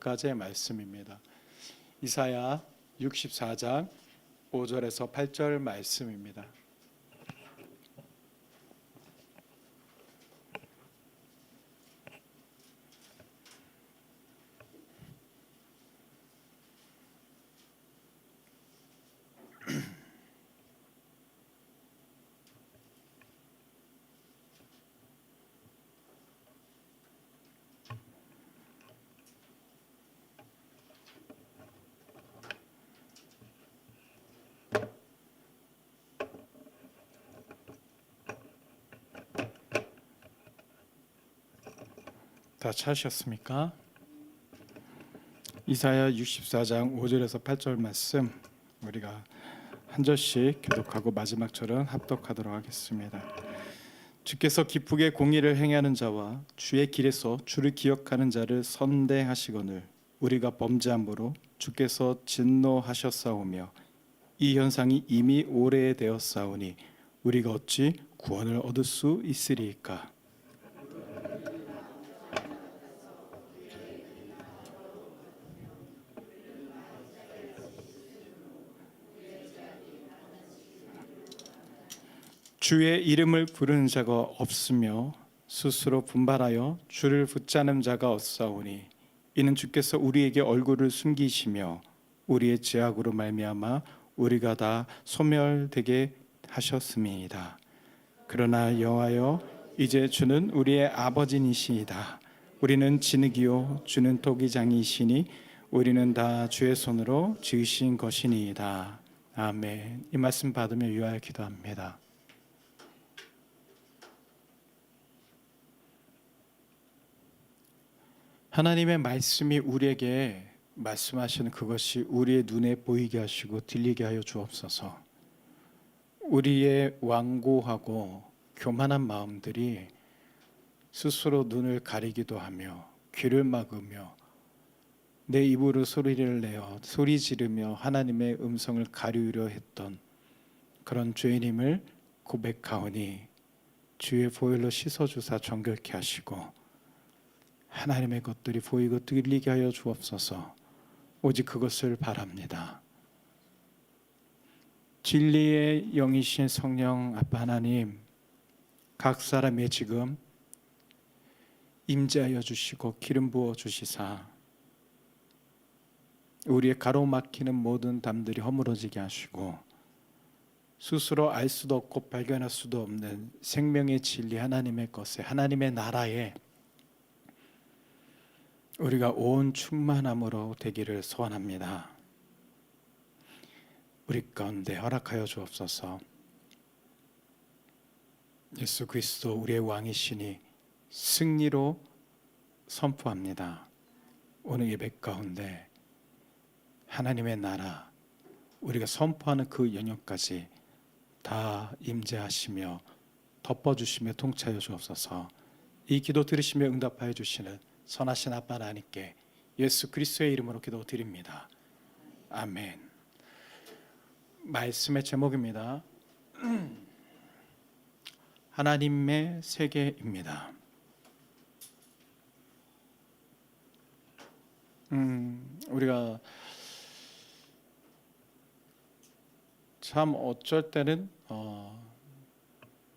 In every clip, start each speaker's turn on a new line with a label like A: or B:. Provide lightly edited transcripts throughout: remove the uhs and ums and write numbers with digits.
A: 8절까지의 말씀입니다. 이사야 64장 5절에서 8절 말씀입니다. 다 찾으셨습니까? 이사야 64장 5절에서 8절 말씀 우리가 한 절씩 교독하고 마지막 절은 합독하도록 하겠습니다. 주께서 기쁘게 공의를 행하는 자와 주의 길에서 주를 기억하는 자를 선대하시거늘 우리가 범죄함으로 주께서 진노하셨사오며 이 현상이 이미 오래되었사오니 우리가 어찌 구원을 얻을 수 있으리이까. 주의 이름을 부르는 자가 없으며 스스로 분발하여 주를 붙잡는 자가 없사오니 이는 주께서 우리에게 얼굴을 숨기시며 우리의 죄악으로 말미암아 우리가 다 소멸되게 하셨음이니이다. 그러나 여호와여 이제 주는 우리의 아버지니시이다. 우리는 진흙이요 주는 토기장이시니 우리는 다 주의 손으로 지으신 것이니이다. 아멘. 이 말씀 받으며 유하여 기도합니다. 하나님의 말씀이 우리에게 말씀하시는 그것이 우리의 눈에 보이게 하시고 들리게 하여 주옵소서. 우리의 완고하고 교만한 마음들이 스스로 눈을 가리기도 하며 귀를 막으며 내 입으로 소리를 내어 소리 지르며 하나님의 음성을 가리우려 했던 그런 죄인임을 고백하오니 주의 보혈로 씻어주사 정결케 하시고 하나님의 것들이 보이고 들리게 하여 주옵소서. 오직 그것을 바랍니다. 진리의 영이신 성령 아빠 하나님, 각 사람의 지금 임재하여 주시고 기름 부어 주시사 우리의 가로막히는 모든 담들이 허물어지게 하시고 스스로 알 수도 없고 발견할 수도 없는 생명의 진리 하나님의 것에 하나님의 나라에 우리가 온 충만함으로 되기를 소원합니다. 우리 가운데 허락하여 주옵소서. 예수 그리스도 우리의 왕이시니 승리로 선포합니다. 오늘 예배 가운데 하나님의 나라 우리가 선포하는 그 영역까지 다 임재하시며 덮어주시며 통치하여 주옵소서. 이 기도 들으시며 응답하여 주시는 선하신 아빠 하나님께 예수 그리스도의 이름으로 기도드립니다. 아멘. 말씀의 제목입니다. 하나님의 세계입니다. 우리가 참 어쩔 때는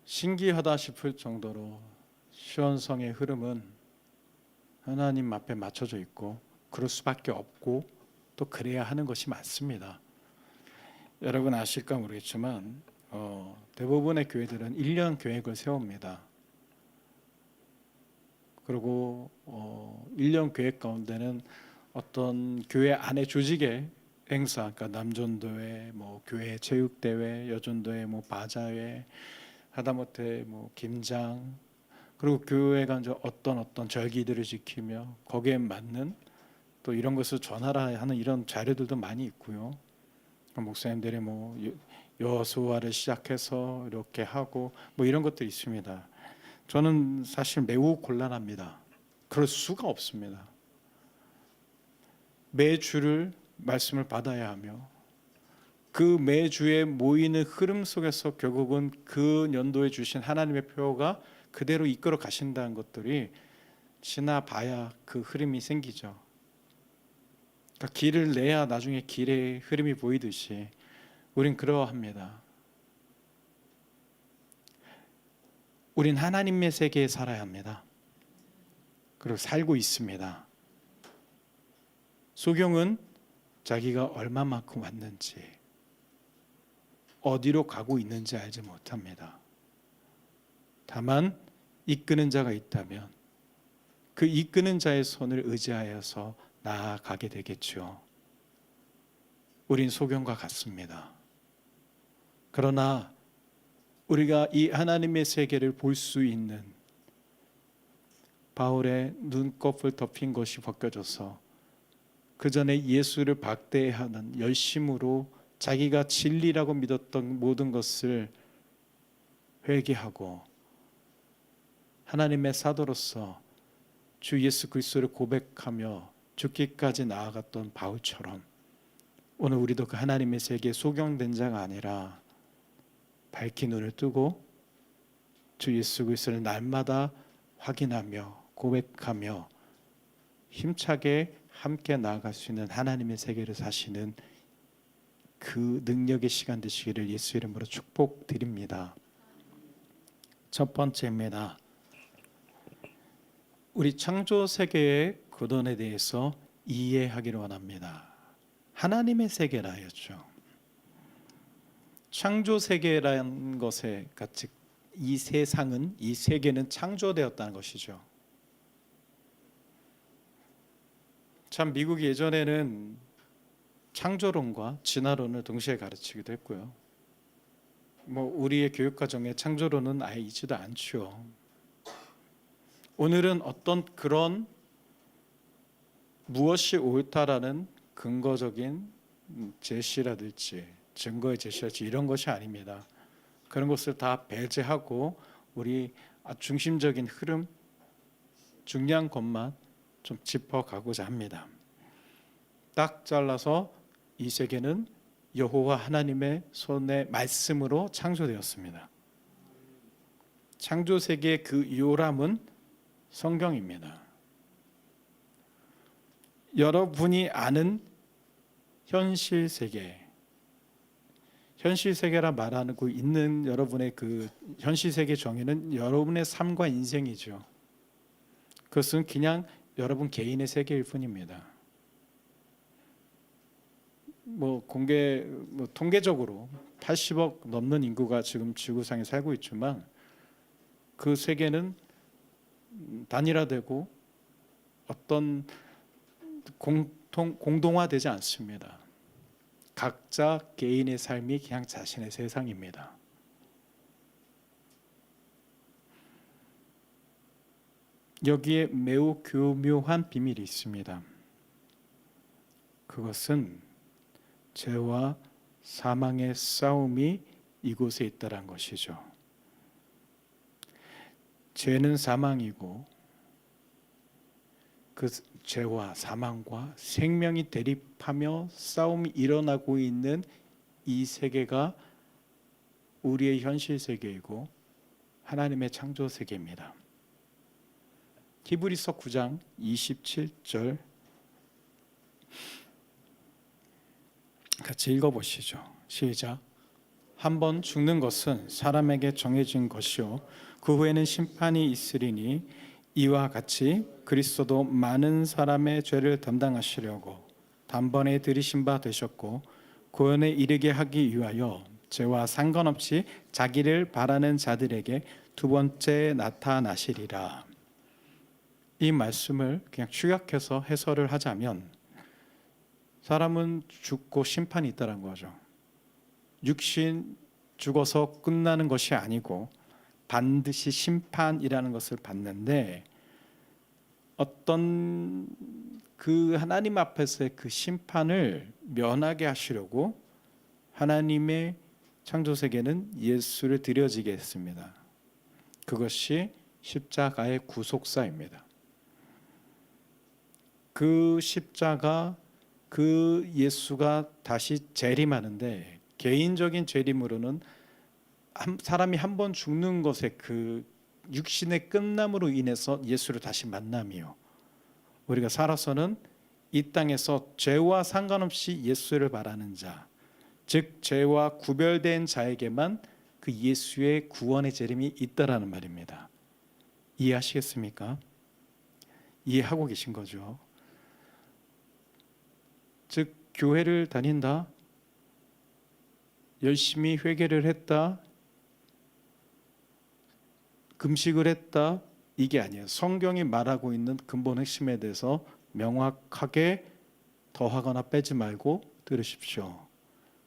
A: 신기하다 싶을 정도로 시온성의 흐름은 하나님 앞에 맞춰져 있고 그럴 수밖에 없고 또 그래야 하는 것이 맞습니다. 여러분 아실까 모르겠지만 대부분의 교회들은 1년 계획을 세웁니다. 그리고 1년 계획 가운데는 어떤 교회 안에 조직의 행사, 그러니까 남전도회, 뭐 교회 체육대회, 여전도회, 뭐 바자회, 하다못해 뭐 김장, 그리고 교회가 이제 어떤 절기들을 지키며 거기에 맞는 또 이런 것을 전하라 하는 이런 자료들도 많이 있고요. 목사님들이 뭐 여호수아를 시작해서 이렇게 하고 뭐 이런 것들이 있습니다. 저는 사실 매우 곤란합니다. 그럴 수가 없습니다. 매주를 말씀을 받아야 하며 그 매주에 모이는 흐름 속에서 결국은 그 연도에 주신 하나님의 표가 그대로 이끌어 가신다는 것들이 지나봐야 그 흐름이 생기죠. 그러니까 길을 내야 나중에 길의 흐름이 보이듯이 우린 그러합니다. 우린 하나님의 세계에 살아야 합니다. 그리고 살고 있습니다. 소경은 자기가 얼마만큼 왔는지, 어디로 가고 있는지 알지 못합니다. 다만 이끄는 자가 있다면 그 이끄는 자의 손을 의지하여서 나아가게 되겠죠. 우린 소경과 같습니다. 그러나 우리가 이 하나님의 세계를 볼 수 있는, 바울의 눈곱을 덮인 것이 벗겨져서 그 전에 예수를 박대하는 열심으로 자기가 진리라고 믿었던 모든 것을 회개하고 하나님의 사도로서 주 예수 그리스도를 고백하며 죽기까지 나아갔던 바울처럼 오늘 우리도 그 하나님의 세계에 소경된 자가 아니라 밝힌 눈을 뜨고 주 예수 그리스도를 날마다 확인하며 고백하며 힘차게 함께 나아갈 수 있는 하나님의 세계를 사시는 그 능력의 시간 되시기를 예수 이름으로 축복드립니다. 첫 번째입니다. 우리 창조 세계의 근원에 대해서 이해하기를 원합니다. 하나님의 세계라 하였죠. 창조 세계라는 것에 같이 이 세상은, 이 세계는 창조되었다는 것이죠. 참 미국이 예전에는 창조론과 진화론을 동시에 가르치기도 했고요. 우리의 교육 과정에 창조론은 아예 있지도 않죠. 오늘은 어떤 그런 무엇이 옳다라는 근거적인 제시라든지 증거의 제시라든지 이런 것이 아닙니다. 그런 것을 다 배제하고 우리 중심적인 흐름, 중요한 것만 좀 짚어가고자 합니다. 딱 잘라서 이 세계는 여호와 하나님의 손의 말씀으로 창조되었습니다. 창조 세계의 그 요람은 성경입니다. 여러분이 아는 현실 세계, 현실 세계라 말하고 있는 여러분의 그 현실 세계 정의는 여러분의 삶과 인생이죠. 그것은 그냥 여러분 개인의 세계일 뿐입니다. 통계적으로 80억 넘는 인구가 지금 지구상에 살고 있지만 그 세계는 단일화되고 어떤 공동화되지 않습니다. 각자 개인의 삶이 그냥 자신의 세상입니다. 여기에 매우 교묘한 비밀이 있습니다. 그것은 죄와 사망의 싸움이 이곳에 있다는 것이죠. 죄는 사망이고 그 죄와 사망과 생명이 대립하며 싸움이 일어나고 있는 이 세계가 우리의 현실 세계이고 하나님의 창조 세계입니다. 히브리서 9장 27절 같이 읽어보시죠. 시작. 한번 죽는 것은 사람에게 정해진 것이요 그 후에는 심판이 있으리니 이와 같이 그리스도도 많은 사람의 죄를 담당하시려고 단번에 들이신 바 되셨고 구원에 이르게 하기 위하여 죄와 상관없이 자기를 바라는 자들에게 두 번째 나타나시리라. 이 말씀을 그냥 축약해서 해설을 하자면 사람은 죽고 심판이 있다는 거죠. 육신 죽어서 끝나는 것이 아니고 반드시 심판이라는 것을 받는데 어떤 그 하나님 앞에서의 그 심판을 면하게 하시려고 하나님의 창조세계는 예수를 드려지게 했습니다. 그것이 십자가의 구속사입니다. 그 십자가, 그 예수가 다시 재림하는데 개인적인 재림으로는 사람이 한 번 죽는 것의 그 육신의 끝남으로 인해서 예수를 다시 만남이요. 우리가 살아서는 이 땅에서 죄와 상관없이 예수를 바라는 자, 즉 죄와 구별된 자에게만 그 예수의 구원의 재림이 있다라는 말입니다. 이해하시겠습니까? 이해하고 계신 거죠. 즉 교회를 다닌다, 열심히 회개를 했다, 금식을 했다, 이게 아니에요. 성경이 말하고 있는 근본 핵심에 대해서 명확하게 더하거나 빼지 말고 들으십시오.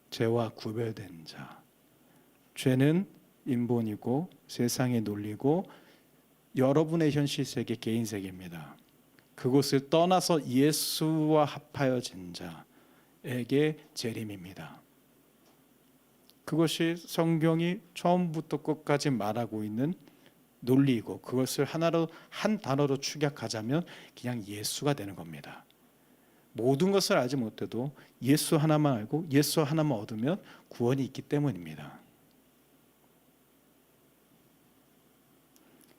A: 죄와 구별된 자, 죄는 인본이고 세상의 논리고 여러분의 현실 세계, 개인 세계입니다. 그곳을 떠나서 예수와 합하여진 자에게 재림입니다. 그것이 성경이 처음부터 끝까지 말하고 있는 논리이고, 그것을 한 단어로 축약하자면 그냥 예수가 되는 겁니다. 모든 것을 알지 못해도 예수 하나만 알고 예수 하나만 얻으면 구원이 있기 때문입니다.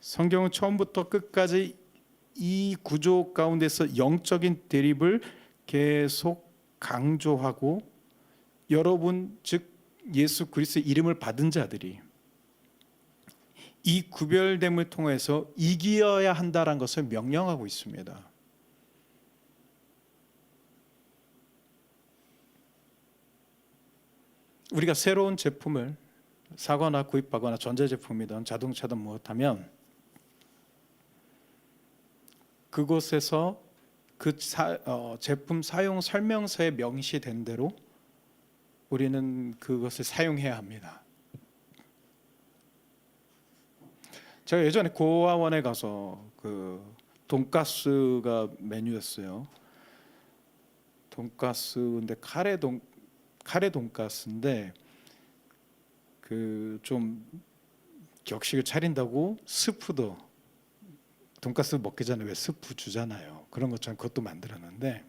A: 성경은 처음부터 끝까지 이 구조 가운데서 영적인 대립을 계속 강조하고, 여러분 즉 예수 그리스도의 이름을 받은 자들이 이 구별됨을 통해서 이겨야 한다는 것을 명령하고 있습니다. 우리가 새로운 제품을 사거나 구입하거나 전자제품이든 자동차든 무엇하면 그곳에서 그 제품 사용 설명서에 명시된 대로 우리는 그것을 사용해야 합니다. 제가 예전에 고아원에 가서 그 돈가스가 메뉴였어요. 돈가스인데 카레 돈가스인데 그 좀 격식을 차린다고 스프도, 돈가스 먹기 전에 왜 스프 주잖아요. 그런 것처럼 그것도 만들었는데,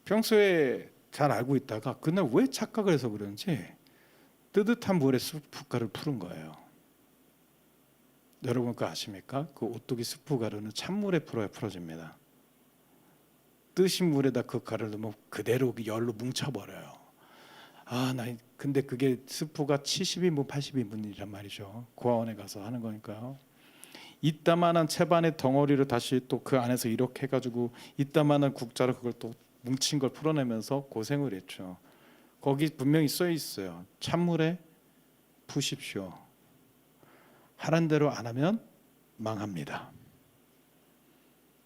A: 평소에 잘 알고 있다가 그날 왜 착각을 해서 그런지 뜨뜻한 물에 스프가루를 푸는 거예요. 여러분 그거 아십니까? 그 오뚜기 스프 가루는 찬물에 풀어야 풀어집니다. 뜨신 물에다 그 가루를 넣으면 그대로 열로 뭉쳐버려요. 근데 그게 스프가 70인분 80인분이란 말이죠. 고아원에 가서 하는 거니까요. 이따만한 채반의 덩어리를 다시 또 그 안에서 이렇게 해가지고 이따만한 국자로 그걸 또 뭉친 걸 풀어내면서 고생을 했죠. 거기 분명히 써 있어요. 찬물에 푸십시오. 하는 대로 안 하면 망합니다.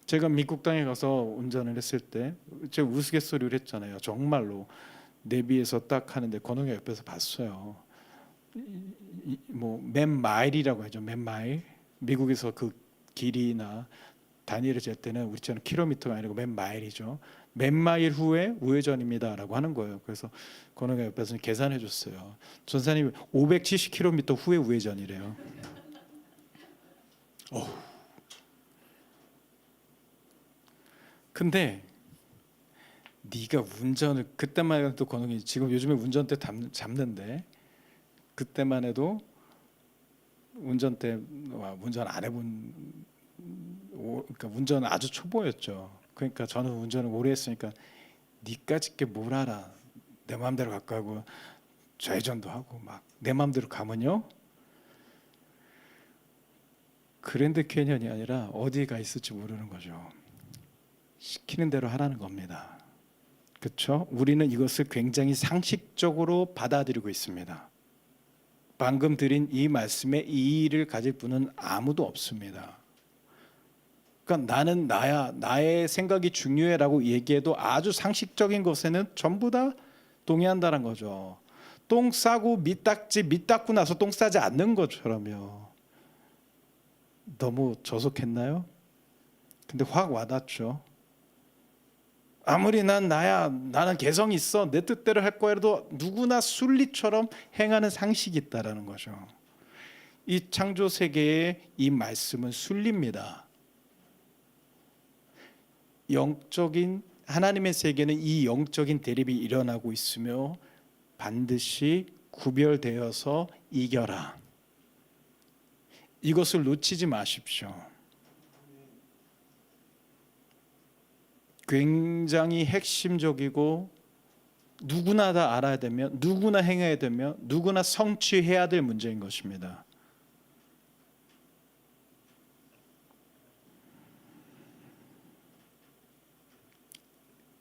A: 제가 미국 땅에 가서 운전을 했을 때 제가 우스갯소리를 했잖아요. 정말로 내비에서 딱 하는데 권홍이 옆에서 봤어요. 뭐 몇 마일이라고 하죠. 몇 마일. 미국에서 그 길이나 단위를 잴 때는 우리처럼 킬로미터가 아니고 몇 마일이죠. 몇 마일 후에 우회전입니다라고 하는 거예요. 그래서 권홍이 옆에서 계산해 줬어요. 전사님 570km 후에 우회전이래요. 근데 네가 운전을 그때만 해도 권홍이 지금 요즘에 운전대 잡는데 그때만 해도 운전대 운전 안 해본 그러니까 운전 아주 초보였죠. 그러니까 저는 운전을 오래 했으니까 니까짓 게 뭘 알아. 내 마음대로 갈까 하고 좌회전도 하고 막 내 마음대로 가면요. 그랜드 캐년이 아니라 어디가 있을지 모르는 거죠. 시키는 대로 하라는 겁니다. 그렇죠? 우리는 이것을 굉장히 상식적으로 받아들이고 있습니다. 방금 드린 이 말씀에 이의를 가질 분은 아무도 없습니다. 그러니까 나는 나야, 나의 생각이 중요해라고 얘기해도 아주 상식적인 것에는 전부 다 동의한다는 거죠. 똥 싸고 밑 닦고 나서 똥 싸지 않는 것처럼요. 너무 저속했나요? 근데 확 와닿죠. 아무리 나는 개성이 있어, 내 뜻대로 할 거야 해도 누구나 순리처럼 행하는 상식이 있다라는 거죠. 이 창조 세계의 이 말씀은 순리입니다. 영적인 하나님의 세계는 이 영적인 대립이 일어나고 있으며 반드시 구별되어서 이겨라. 이것을 놓치지 마십시오. 굉장히 핵심적이고 누구나 다 알아야 되며 누구나 행해야 되며 누구나 성취해야 될 문제인 것입니다.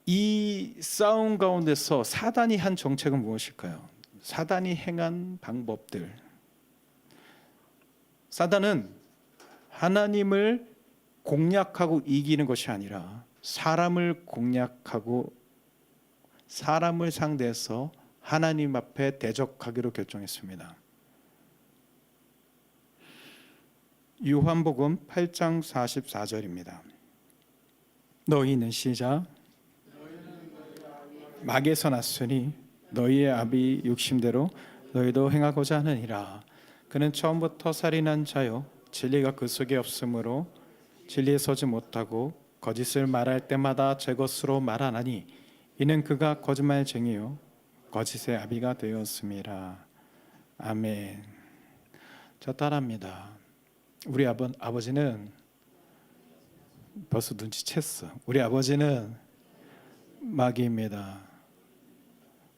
A: 이 싸움 가운데서 사단이 한 정책은 무엇일까요? 사단이 행한 방법들. 사단은 하나님을 공략하고 이기는 것이 아니라 사람을 공략하고 사람을 상대해서 하나님 앞에 대적하기로 결정했습니다. 요한복음 8장 44절입니다. 너희는 시작 마귀에서 났으니 너희의 아비 육심대로 너희도 행하고자 하느니라. 그는 처음부터 살인한 자요 진리가 그 속에 없으므로 진리에 서지 못하고 거짓을 말할 때마다 제 것으로 말하나니 이는 그가 거짓말쟁이요 거짓의 아비가 되었음이라. 아멘. 자, 따라합니다. 우리 아버지는 벌써 눈치챘어. 우리 아버지는 마귀입니다.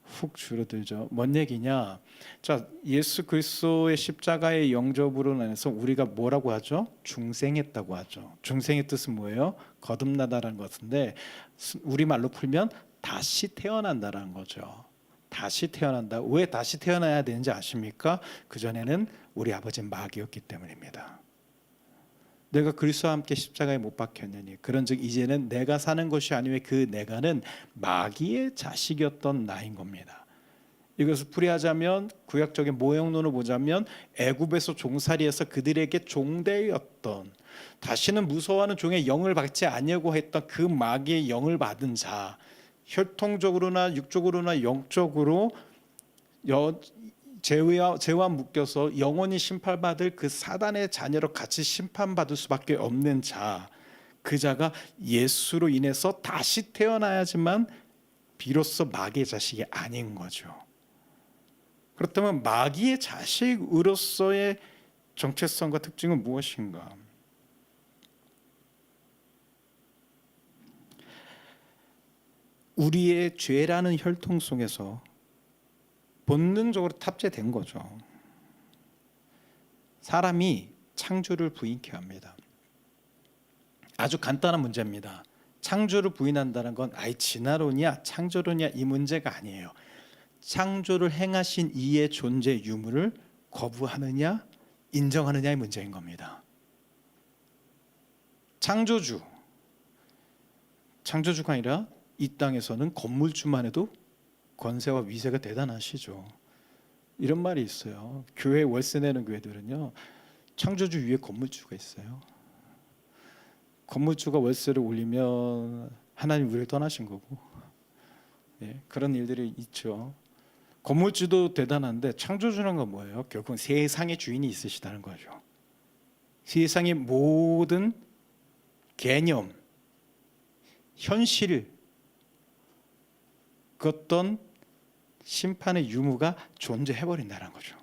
A: 훅 줄어들죠. 뭔 얘기냐? 자, 예수 그리스도의 십자가의 영접으로 인해서 우리가 뭐라고 하죠? 중생했다고 하죠. 중생의 뜻은 뭐예요? 거듭나다라는 것인데 우리말로 풀면 다시 태어난다라는 거죠. 다시 태어난다. 왜 다시 태어나야 되는지 아십니까? 그전에는 우리 아버지는 마귀였기 때문입니다. 내가 그리스도와 함께 십자가에 못 박혔느니 그런즉 이제는 내가 사는 것이 아니며 그 내가는 마귀의 자식이었던 나인 겁니다. 이것을 풀이하자면 구약적인 모형론을 보자면 애굽에서 종살이에서 그들에게 종되었던 다시는 무서워하는 종의 영을 받지 아니하고 했던 그 마귀의 영을 받은 자, 혈통적으로나 육적으로나 영적으로 죄와 묶여서 영원히 심판받을 그 사단의 자녀로 같이 심판받을 수밖에 없는 자, 그 자가 예수로 인해서 다시 태어나야지만 비로소 마귀의 자식이 아닌 거죠. 그렇다면 마귀의 자식으로서의 정체성과 특징은 무엇인가? 우리의 죄라는 혈통 속에서 본능적으로 탑재된 거죠. 사람이 창조를 부인케 합니다. 아주 간단한 문제입니다. 창조를 부인한다는 건 진화론이야 창조론이야 이 문제가 아니에요. 창조를 행하신 이의 존재 유무를 거부하느냐 인정하느냐의 문제인 겁니다. 창조주가 아니라 이 땅에서는 건물주만 해도 권세와 위세가 대단하시죠. 이런 말이 있어요. 교회 월세 내는 교회들은요, 창조주 위에 건물주가 있어요. 건물주가 월세를 올리면 하나님 우리를 떠나신 거고, 그런 일들이 있죠. 건물주도 대단한데 창조주라는 건 뭐예요? 결국은 세상의 주인이 있으시다는 거죠. 세상의 모든 개념, 현실, 그 어떤 심판의 유무가 존재해버린다는 거죠.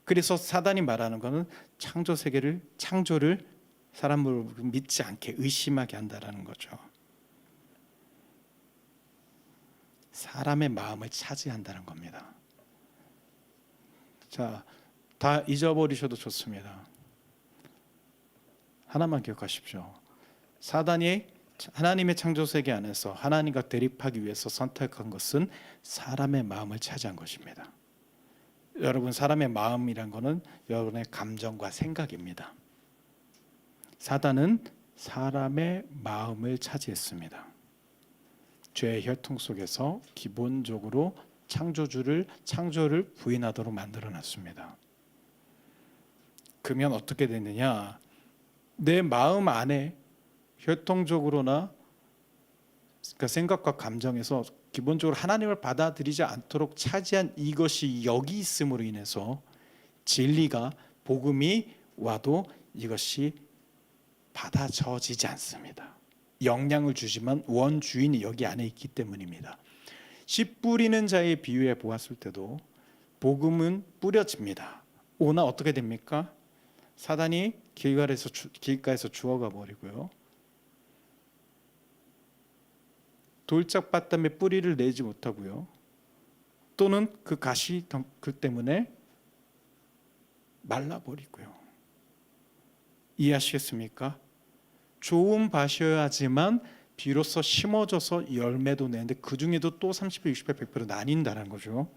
A: 그래서 사단이 말하는 것은 창조를 사람을 믿지 않게 의심하게 한다는 거죠. 사람의 마음을 차지한다는 겁니다. 자, 다 잊어버리셔도 좋습니다. 하나만 기억하십시오. 사단이 하나님의 창조세계 안에서 하나님과 대립하기 위해서 선택한 것은 사람의 마음을 차지한 것입니다. 여러분, 사람의 마음이란 것은 여러분의 감정과 생각입니다. 사단은 사람의 마음을 차지했습니다. 죄의 혈통 속에서 기본적으로 창조를 부인하도록 만들어놨습니다. 그러면 어떻게 되느냐? 내 마음 안에 혈통적으로나 그 생각과 감정에서 기본적으로 하나님을 받아들이지 않도록 차지한 이것이 여기 있음으로 인해서 진리가 복음이 와도 이것이 받아져지지 않습니다. 영향을 주지만 원주인이 여기 안에 있기 때문입니다. 씨 뿌리는 자의 비유에 보았을 때도 복음은 뿌려집니다. 오나 어떻게 됩니까? 사단이 길가에서 죽어가 버리고요. 돌짝밭 때문에 뿌리를 내지 못하고요. 또는 그 가시덩굴 때문에 말라버리고요. 이해하시겠습니까? 좋은 밭이어야지만 비로소 심어져서 열매도 내는데 그 중에도 또 30배, 60배, 100% 나뉜다는 거죠.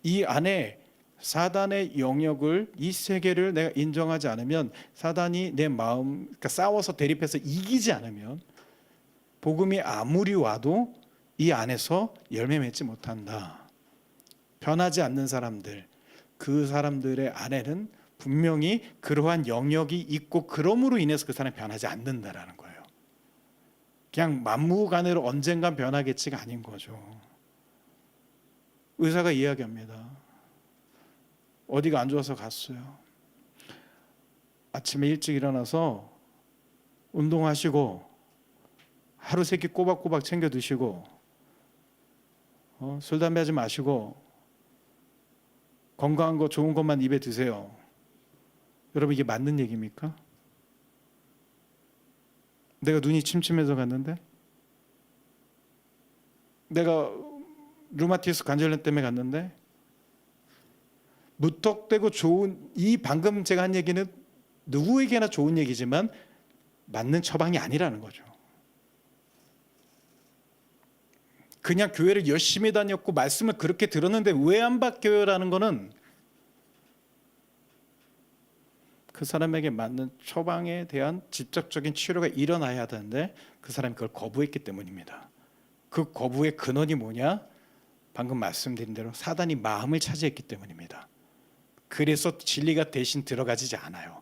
A: 이 안에 사단의 영역을, 이 세계를 내가 인정하지 않으면, 사단이 내 마음, 그러니까 싸워서 대립해서 이기지 않으면 복음이 아무리 와도 이 안에서 열매 맺지 못한다. 변하지 않는 사람들, 그 사람들의 안에는 분명히 그러한 영역이 있고 그럼으로 인해서 그 사람이 변하지 않는다라는 거예요. 그냥 만무간으로 언젠간 변하겠지가 아닌 거죠. 의사가 이야기합니다. 어디가 안 좋아서 갔어요. 아침에 일찍 일어나서 운동하시고 하루 세 끼 꼬박꼬박 챙겨 드시고 술 담배 하지 마시고 건강한 거 좋은 것만 입에 드세요. 여러분, 이게 맞는 얘기입니까? 내가 눈이 침침해서 갔는데, 내가 류마티스 관절염 때문에 갔는데, 무턱대고 좋은, 이 방금 제가 한 얘기는 누구에게나 좋은 얘기지만 맞는 처방이 아니라는 거죠. 그냥 교회를 열심히 다녔고 말씀을 그렇게 들었는데 왜 안 바뀌어요라는 거는 그 사람에게 맞는 처방에 대한 직접적인 치료가 일어나야 되는데 그 사람이 그걸 거부했기 때문입니다. 그 거부의 근원이 뭐냐? 방금 말씀드린 대로 사단이 마음을 차지했기 때문입니다. 그래서 진리가 대신 들어가지지 않아요.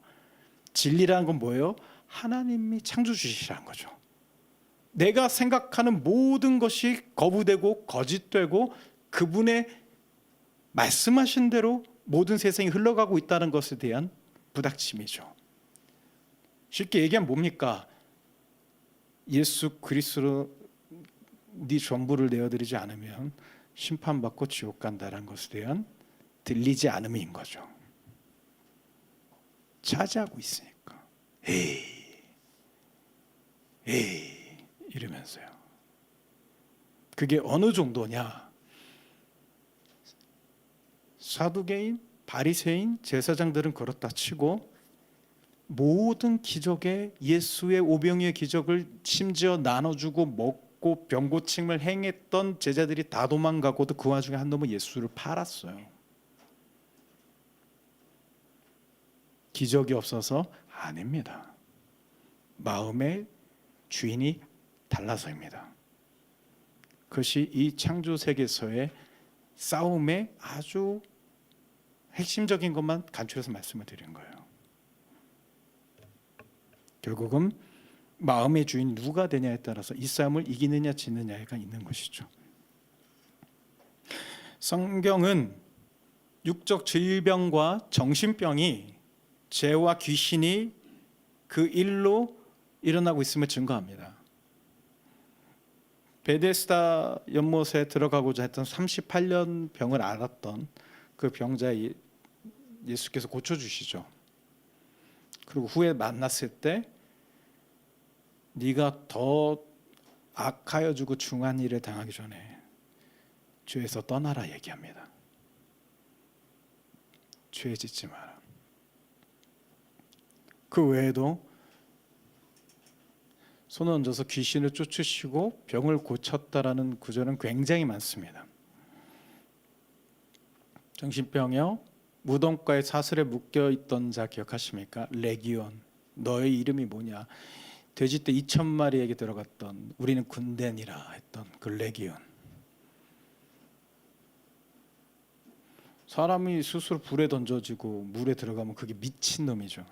A: 진리라는 건 뭐예요? 하나님이 창조주시라는 거죠. 내가 생각하는 모든 것이 거부되고 거짓되고 그분의 말씀하신 대로 모든 세상이 흘러가고 있다는 것에 대한 부닥침이죠. 쉽게 얘기하면 뭡니까? 예수 그리스도로 네 전부를 내어드리지 않으면 심판받고 지옥 간다는 것에 대한 들리지 않음인 거죠. 차지하고 있으니까 에이 이러면서요. 그게 어느 정도냐? 사두개인, 바리새인, 제사장들은 그렇다 치고 모든 기적에 예수의 오병이의 기적을 심지어 나눠주고 먹고 병고침을 행했던 제자들이 다 도망가고도 그 와중에 한 놈은 예수를 팔았어요. 기적이 없어서 아닙니다. 마음의 주인이 달라서입니다. 그것이 이 창조 세계에서의 싸움의 아주 핵심적인 것만 간추려서 말씀을 드린 거예요. 결국은 마음의 주인 누가 되냐에 따라서 이 싸움을 이기느냐 지느냐가 있는 것이죠. 성경은 육적 질병과 정신병이 죄와 귀신이 그 일로 일어나고 있음을 증거합니다. 베데스다 연못에 들어가고자 했던 38년 병을 앓았던 그 병자 예수께서 고쳐주시죠. 그리고 후에 만났을 때 네가 더 악하여 주고 중한 일을 당하기 전에 죄에서 떠나라 얘기합니다. 죄 짓지 마라. 그 외에도 손을 얹어서 귀신을 쫓으시고 병을 고쳤다라는 구절은 굉장히 많습니다. 정신병이요, 무덤가에 사슬에 묶여 있던 자 기억하십니까? 레기온. 너의 이름이 뭐냐? 돼지떼 2,000마리에게 들어갔던, 우리는 군대니라 했던 그 레기온. 사람이 스스로 불에 던져지고 물에 들어가면 그게 미친놈이죠.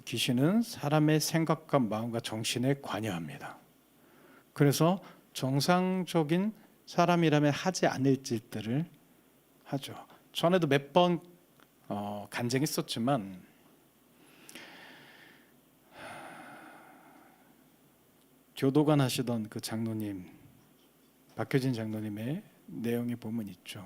A: 귀신은 사람의 생각과 마음과 정신에 관여합니다. 그래서 정상적인 사람이라면 하지 않을 짓들을 하죠. 전에도 몇 번 간증했었지만 교도관 하시던 그 장로님, 박효진 장로님의 내용이 보면 있죠.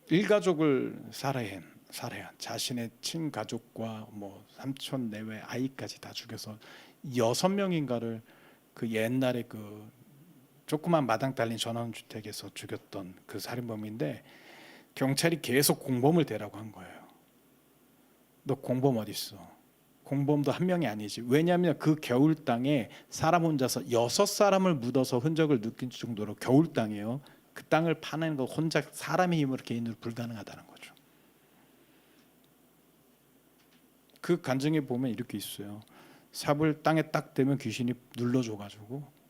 A: 일가족을 살아야 자신의 친가족과 뭐 삼촌 내외 아이까지 다 죽여서 6명인가를 그 옛날에 그 조그만 마당 딸린 전원주택에서 죽였던 그 살인범인데, 경찰이 계속 공범을 대라고 한 거예요. 너 공범 어디 있어? 공범도 한 명이 아니지. 왜냐하면 그 겨울 땅에 사람 혼자서 6사람을 묻어서 흔적을 느낄 정도로 겨울 땅이에요. 그 땅을 파는 거 혼자 사람의 힘으로 개인으로 불가능하다는 거죠. 그 간증에 보면 이렇게 있어요. 삽을 땅에 딱 대면 귀신이 눌러줘가지고,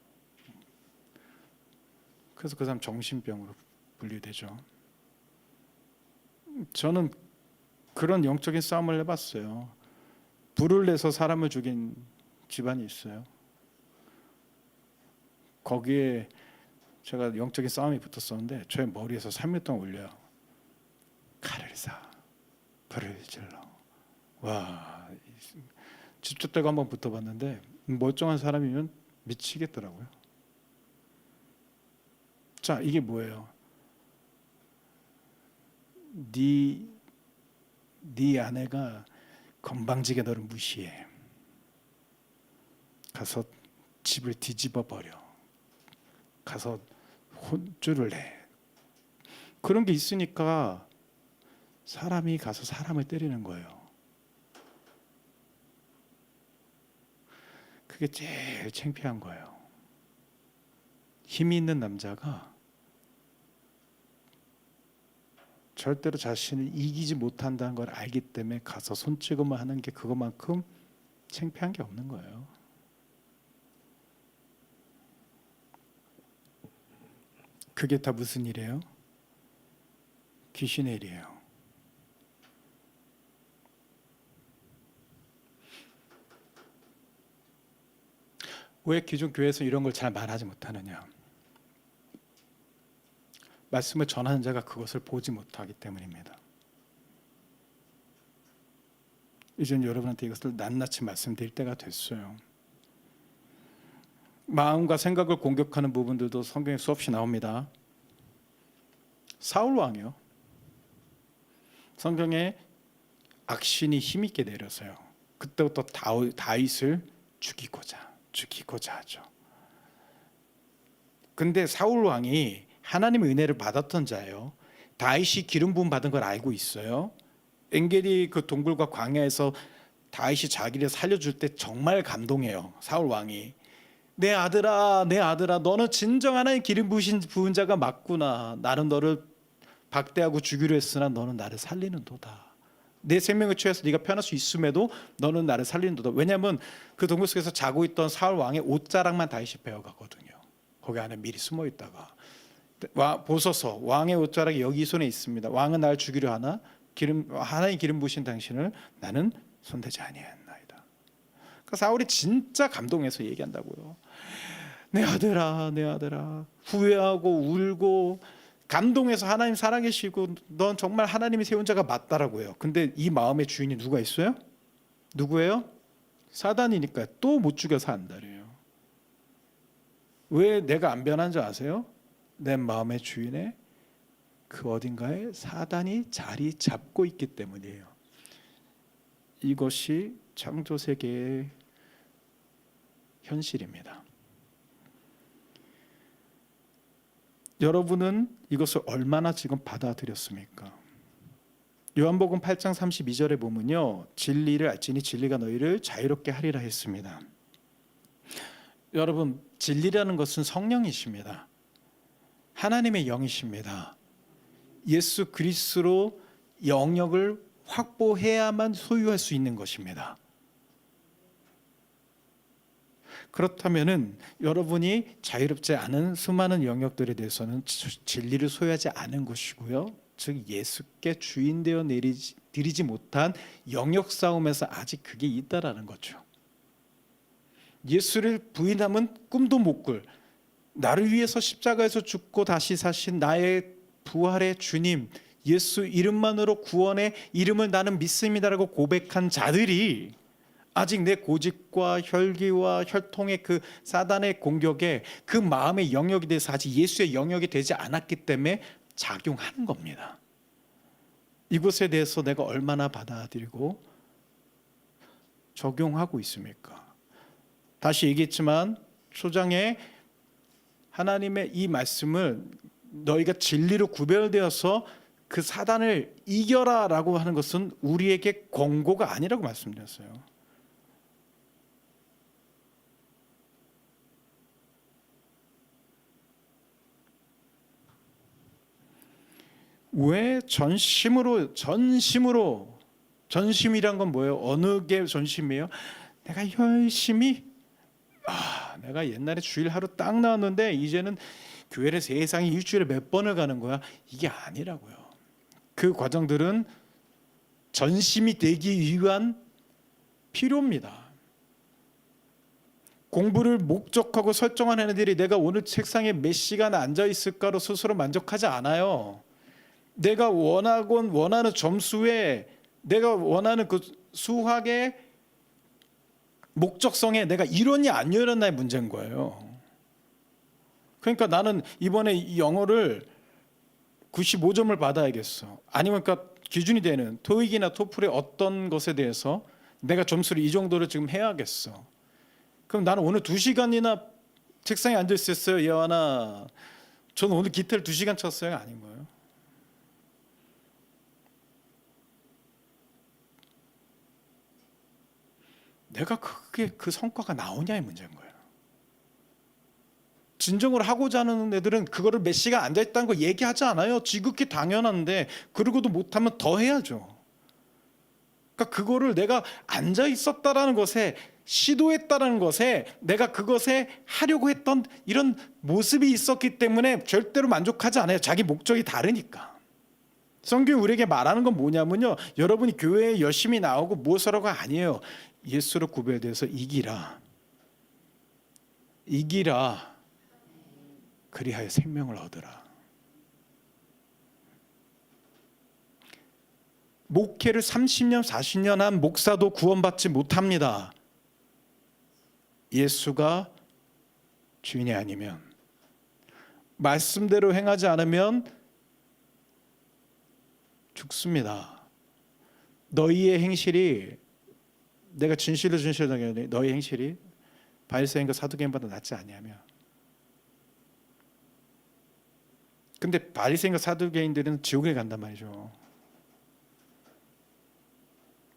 A: 그래서 그 사람 정신병으로 분류되죠. 저는 그런 영적인 싸움을 해봤어요. 불을 내서 사람을 죽인 집안이 있어요. 거기에 제가 영적인 싸움이 붙었었는데 저의 머리에서 3일 동안 울려요. 칼을 쏴, 불을 질러. 와, 집주대가 한번 붙어봤는데 멀쩡한 사람이면 미치겠더라고요. 자, 이게 뭐예요? 네 아내가 건방지게 너를 무시해. 가서 집을 뒤집어 버려. 가서 혼쭐을 내. 그런 게 있으니까 사람이 가서 사람을 때리는 거예요. 그게 제일 창피한 거예요. 힘이 있는 남자가 절대로 자신을 이기지 못한다는 걸 알기 때문에 가서 손찌검을 하는 게 그것만큼 창피한 게 없는 거예요. 그게 다 무슨 일이에요? 귀신의 일이에요. 왜 기존 교회에서 이런 걸 잘 말하지 못하느냐? 말씀을 전하는 자가 그것을 보지 못하기 때문입니다. 이제는 여러분한테 이것을 낱낱이 말씀드릴 때가 됐어요. 마음과 생각을 공격하는 부분들도 성경에 수없이 나옵니다. 사울 왕이요. 성경에 악신이 힘있게 내려서요. 그때부터 다윗을 죽이고자 하죠. 근데 사울 왕이 하나님의 은혜를 받았던 자예요. 다윗이 기름 부음 받은 걸 알고 있어요. 엔겔이 그 동굴과 광야에서 다윗이 자기를 살려줄 때 정말 감동해요. 사울 왕이 내 아들아 너는 진정 하나님 기름 부은 자가 맞구나. 나는 너를 박대하고 죽이려 했으나 너는 나를 살리는도다. 내 생명을 취해서 네가 편할 수 있음에도 너는 나를 살리는도다. 왜냐하면 그 동굴 속에서 자고 있던 사울 왕의 옷자락만 다윗이 베어가거든요. 거기 안에 미리 숨어 있다가 보소서 왕의 옷자락이 여기 손에 있습니다. 왕은 날 죽이려 하나 하나님 기름 부으신 당신을 나는 손대지 아니하였나이다. 그러니까 사울이 진짜 감동해서 얘기한다고요. 내 아들아 후회하고 울고 감동해서 하나님 살아계시고 넌 정말 하나님이 세운 자가 맞다라고요. 근데 이 마음의 주인이 누가 있어요? 누구예요? 사단이니까 또 못 죽여서 안달이에요. 왜 내가 안 변한 줄 아세요? 내 마음의 주인에 그 어딘가에 사단이 자리 잡고 있기 때문이에요. 이것이 창조세계의 현실입니다. 여러분은 이것을 얼마나 지금 받아들였습니까? 요한복음 8장 32절에 보면요, 진리를 알지니 진리가 너희를 자유롭게 하리라 했습니다. 여러분, 진리라는 것은 성령이십니다. 하나님의 영이십니다. 예수 그리스도로 영역을 확보해야만 소유할 수 있는 것입니다. 그렇다면은 여러분이 자유롭지 않은 수많은 영역들에 대해서는 진리를 소유하지 않은 것이고요. 즉 예수께 주인 되어 드리지 못한 영역 싸움에서 아직 그게 있다라는 거죠. 예수를 부인하면 꿈도 못 꿀, 나를 위해서 십자가에서 죽고 다시 사신 나의 부활의 주님 예수 이름만으로 구원의 이름을 나는 믿습니다라고 고백한 자들이 아직 내 고집과 혈기와 혈통의 그 사단의 공격에 그 마음의 영역에 대해서 아직 예수의 영역이 되지 않았기 때문에 작용하는 겁니다. 이것에 대해서 내가 얼마나 받아들이고 적용하고 있습니까? 다시 얘기했지만 초장에 하나님의 이 말씀을 너희가 진리로 구별되어서 그 사단을 이겨라 라고 하는 것은 우리에게 권고가 아니라고 말씀드렸어요. 왜 전심이란 건 뭐예요? 어느 게 전심이에요? 내가 열심히 내가 옛날에 주일 하루 딱 나왔는데 이제는 교회를 세상에 일주일에 몇 번을 가는 거야? 이게 아니라고요. 그 과정들은 전심이 되기 위한 필요입니다. 공부를 목적하고 설정한 애들이 내가 오늘 책상에 몇 시간 앉아 있을까로 스스로 만족하지 않아요. 내가 원하는 점수에, 내가 원하는 그 수학의 목적성에 내가 이뤘냐 안 이뤘나의 문제인 거예요. 그러니까 나는 이번에 이 영어를 95점을 받아야겠어. 아니면 그러니까 기준이 되는 토익이나 토플의 어떤 것에 대해서 내가 점수를 이 정도로 지금 해야겠어. 그럼 나는 오늘 2시간이나 책상에 앉아 있었어요. 예완아, 저는 오늘 기타를 2시간 쳤어요. 아닌 거예요. 내가 그게 그 성과가 나오냐의 문제인 거예요. 진정을 하고자 하는 애들은 그거를 몇 시간 앉아있다는 거 얘기하지 않아요. 지극히 당연한데 그러고도 못하면 더 해야죠. 그러니까 그거를 내가 앉아있었다라는 것에, 시도했다라는 것에, 내가 그것에 하려고 했던 이런 모습이 있었기 때문에 절대로 만족하지 않아요. 자기 목적이 다르니까. 성경이 우리에게 말하는 건 뭐냐면요, 여러분이 교회에 열심히 나오고 무엇하라고가 아니에요. 예수로 구별돼서 이기라. 그리하여 생명을 얻으라. 목회를 30년 40년 한 목사도 구원받지 못합니다. 예수가 주인이 아니면, 말씀대로 행하지 않으면 죽습니다. 너희의 행실이, 내가 진실로 정하니 너희 행실이 바리새인과 사두개인보다 낫지 아니하며. 근데 바리새인과 사두개인들은 지옥에 간단 말이죠.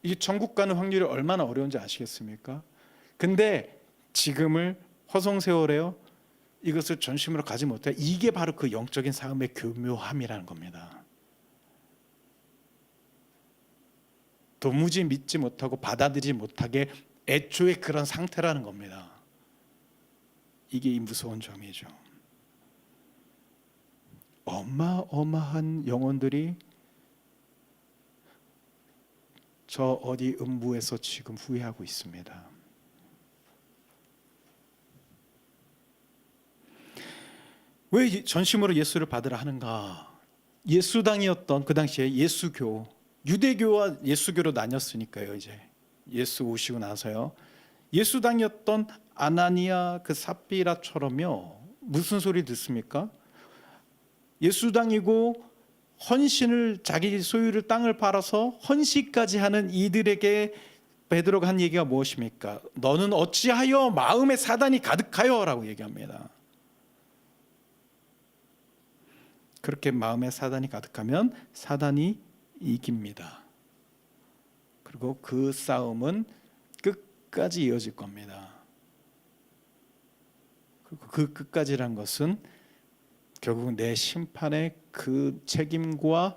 A: 이 천국 가는 확률이 얼마나 어려운지 아시겠습니까? 근데 지금을 허송세월에요, 이것을 전심으로 가지 못해. 이게 바로 그 영적인 삶의 교묘함이라는 겁니다. 도무지 믿지 못하고 받아들이지 못하게 애초에 그런 상태라는 겁니다. 이게 이 무서운 점이죠. 어마어마한 영혼들이 저 어디 음부에서 지금 후회하고 있습니다. 왜 전심으로 예수를 받으라 하는가? 예수당이었던 그 당시에 예수교, 유대교와 예수교로 나뉘었으니까요. 이제 예수 오시고 나서요, 예수당이었던 아나니아 그 삽비라처럼요, 무슨 소리 듣습니까? 예수당이고 헌신을, 자기 소유를 땅을 팔아서 헌시까지 하는 이들에게 베드로가 한 얘기가 무엇입니까? 너는 어찌하여 마음에 사단이 가득하여? 라고 얘기합니다. 그렇게 마음에 사단이 가득하면 사단이 이깁니다. 그리고 그 싸움은 끝까지 이어질 겁니다. 그리고 그 끝까지란 것은 결국은 내 심판의 그 책임과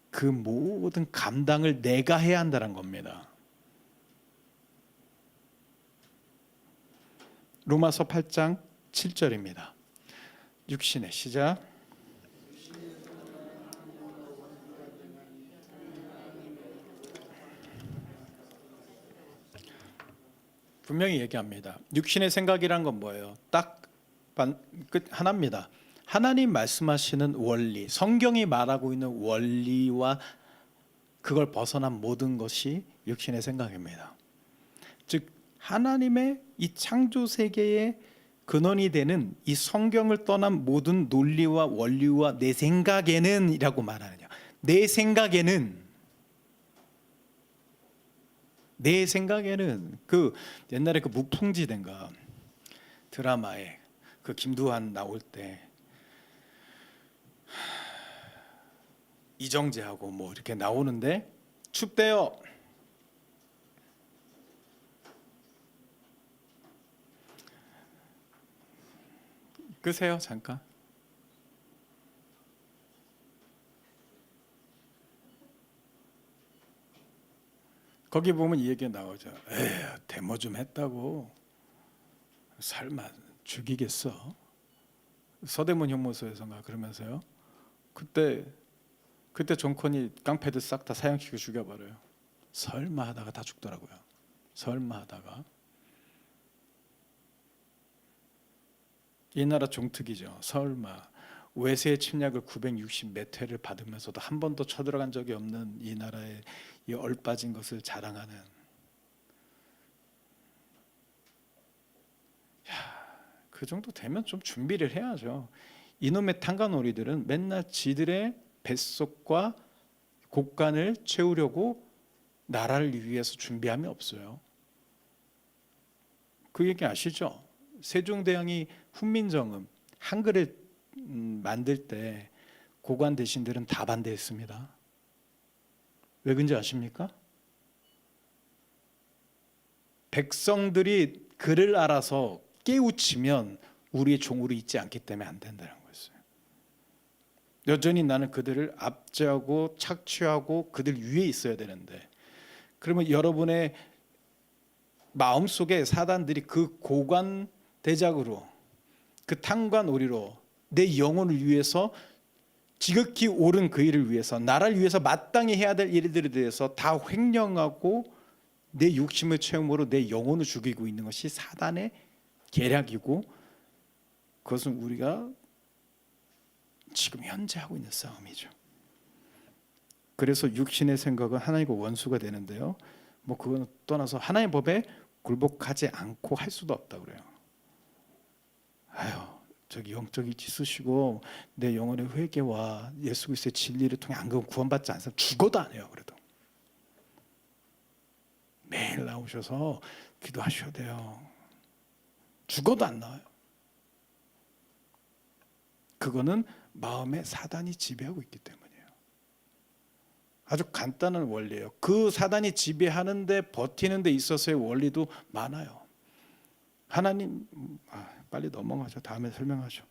A: 그 모든 감당을 내가 해야 한다는 겁니다. 로마서 8장 7절입니다. 육신의 시작. 분명히 얘기합니다. 육신의 생각이란 건 뭐예요? 딱 하나입니다. 하나님 말씀하시는 원리, 성경이 말하고 있는 원리와 그걸 벗어난 모든 것이 육신의 생각입니다. 즉 하나님의 이 창조 세계의 근원이 되는 이 성경을 떠난 모든 논리와 원리와 내 생각에는 이라고 말하느냐. 내 생각에는 그 옛날에 그 무풍지대인가 드라마에 그 김두한 나올 때 이정재하고 뭐 이렇게 나오는데 춥대요. 끄세요 잠깐. 거기 보면 이 얘기가 나오죠. 에휴, 데모 좀 했다고 설마 죽이겠어? 서대문 형무소에서인가 그러면서요. 그때 정권이 깡패들 싹 다 사형시키고 죽여버려요. 설마 하다가 다 죽더라고요. 설마 하다가. 이 나라 종특이죠. 설마 외세의 침략을 960 몇 회를 받으면서도 한 번도 쳐들어간 적이 없는 이 나라의 이 얼빠진 것을 자랑하는. 그 정도 되면 좀 준비를 해야죠. 이놈의 탄간오리들은 맨날 지들의 뱃속과 곳간을 채우려고 나라를 위해서 준비함이 없어요. 그 얘기 아시죠? 세종대왕이 훈민정음 한글을 만들 때 고관 대신들은 다 반대했습니다. 왜 그런지 아십니까? 백성들이 글을 알아서 깨우치면 우리의 종으로 있지 않기 때문에 안 된다는 거였어요. 여전히 나는 그들을 압제하고 착취하고 그들 위에 있어야 되는데, 그러면 여러분의 마음속에 사단들이 그 고관 대작으로, 그 탄관오리로 내 영혼을 위해서 지극히 옳은 그 일을 위해서, 나라를 위해서 마땅히 해야 될 일들에 대해서 다 횡령하고 내 욕심을 채움으로 내 영혼을 죽이고 있는 것이 사단의 계략이고, 그것은 우리가 지금 현재 하고 있는 싸움이죠. 그래서 육신의 생각은 하나님과 원수가 되는데요. 뭐 그건 떠나서 하나님의 법에 굴복하지 않고 할 수도 없다 그래요. 아유, 저기 영적 이치 쓰시고 내 영혼의 회개와 예수 그리스도의 진리를 통해 안 그러면 구원받지 않으면 죽어도 안 해요. 그래도 매일 나오셔서 기도하셔야 돼요. 죽어도 안 나와요. 그거는 마음에 사단이 지배하고 있기 때문이에요. 아주 간단한 원리예요. 그 사단이 지배하는데 버티는 데 있어서의 원리도 많아요. 하나님, 빨리 넘어가죠. 다음에 설명하죠.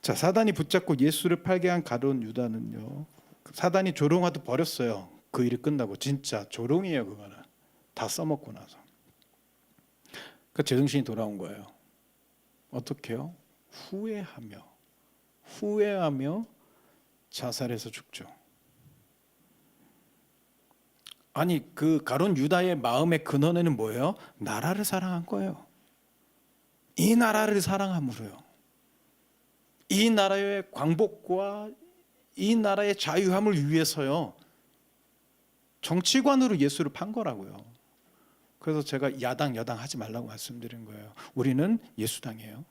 A: 자, 사단이 붙잡고 예수를 팔게 한 가룟 유다는요, 사단이 조롱하도 버렸어요. 그 일이 끝나고. 진짜 조롱이에요. 그거는 다 써먹고 나서. 그 제정신이 돌아온 거예요. 어떻게 해요? 후회하며 자살해서 죽죠. 아니, 그 가룟 유다의 마음의 근원에는 뭐예요? 나라를 사랑한 거예요. 이 나라를 사랑함으로요, 이 나라의 광복과 이 나라의 자유함을 위해서요, 정치관으로 예수를 판 거라고요. 그래서 제가 야당 여당 하지 말라고 말씀드린 거예요. 우리는 예수당이에요.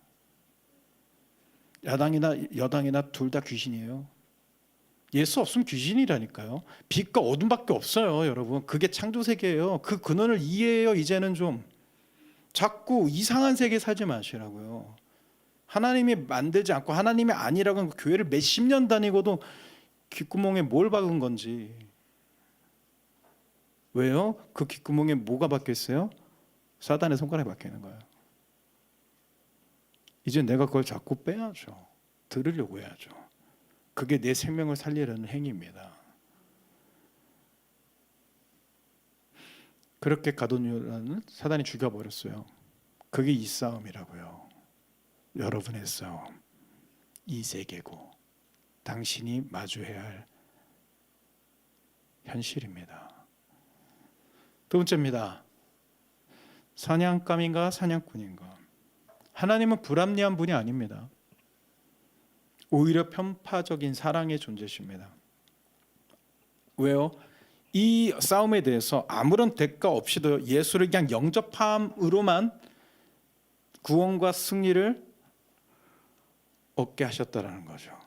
A: 야당이나 여당이나 둘 다 귀신이에요. 예수 없으면 귀신이라니까요. 빛과 어둠밖에 없어요, 여러분. 그게 창조세계예요. 그 근원을 이해해요. 이제는 좀 자꾸 이상한 세계 살지 마시라고요. 하나님이 만들지 않고 하나님이 아니라고 하면 교회를 몇십 년 다니고도 귓구멍에 뭘 박은 건지. 왜요? 그 귓구멍에 뭐가 박혀 있어요? 사단의 손가락이 박혀 있는 거예요. 이제 내가 그걸 자꾸 빼야죠. 들으려고 해야죠. 그게 내 생명을 살리려는 행위입니다. 그렇게 가룟 유다는 사단이 죽여버렸어요. 그게 이 싸움이라고요. 여러분의 싸움. 이 세계고 당신이 마주해야 할 현실입니다. 두 번째입니다. 사냥감인가 사냥꾼인가. 하나님은 불합리한 분이 아닙니다. 오히려 편파적인 사랑의 존재십니다. 왜요? 이 싸움에 대해서 아무런 대가 없이도 예수를 그냥 영접함으로만 구원과 승리를 얻게 하셨다라는 거죠.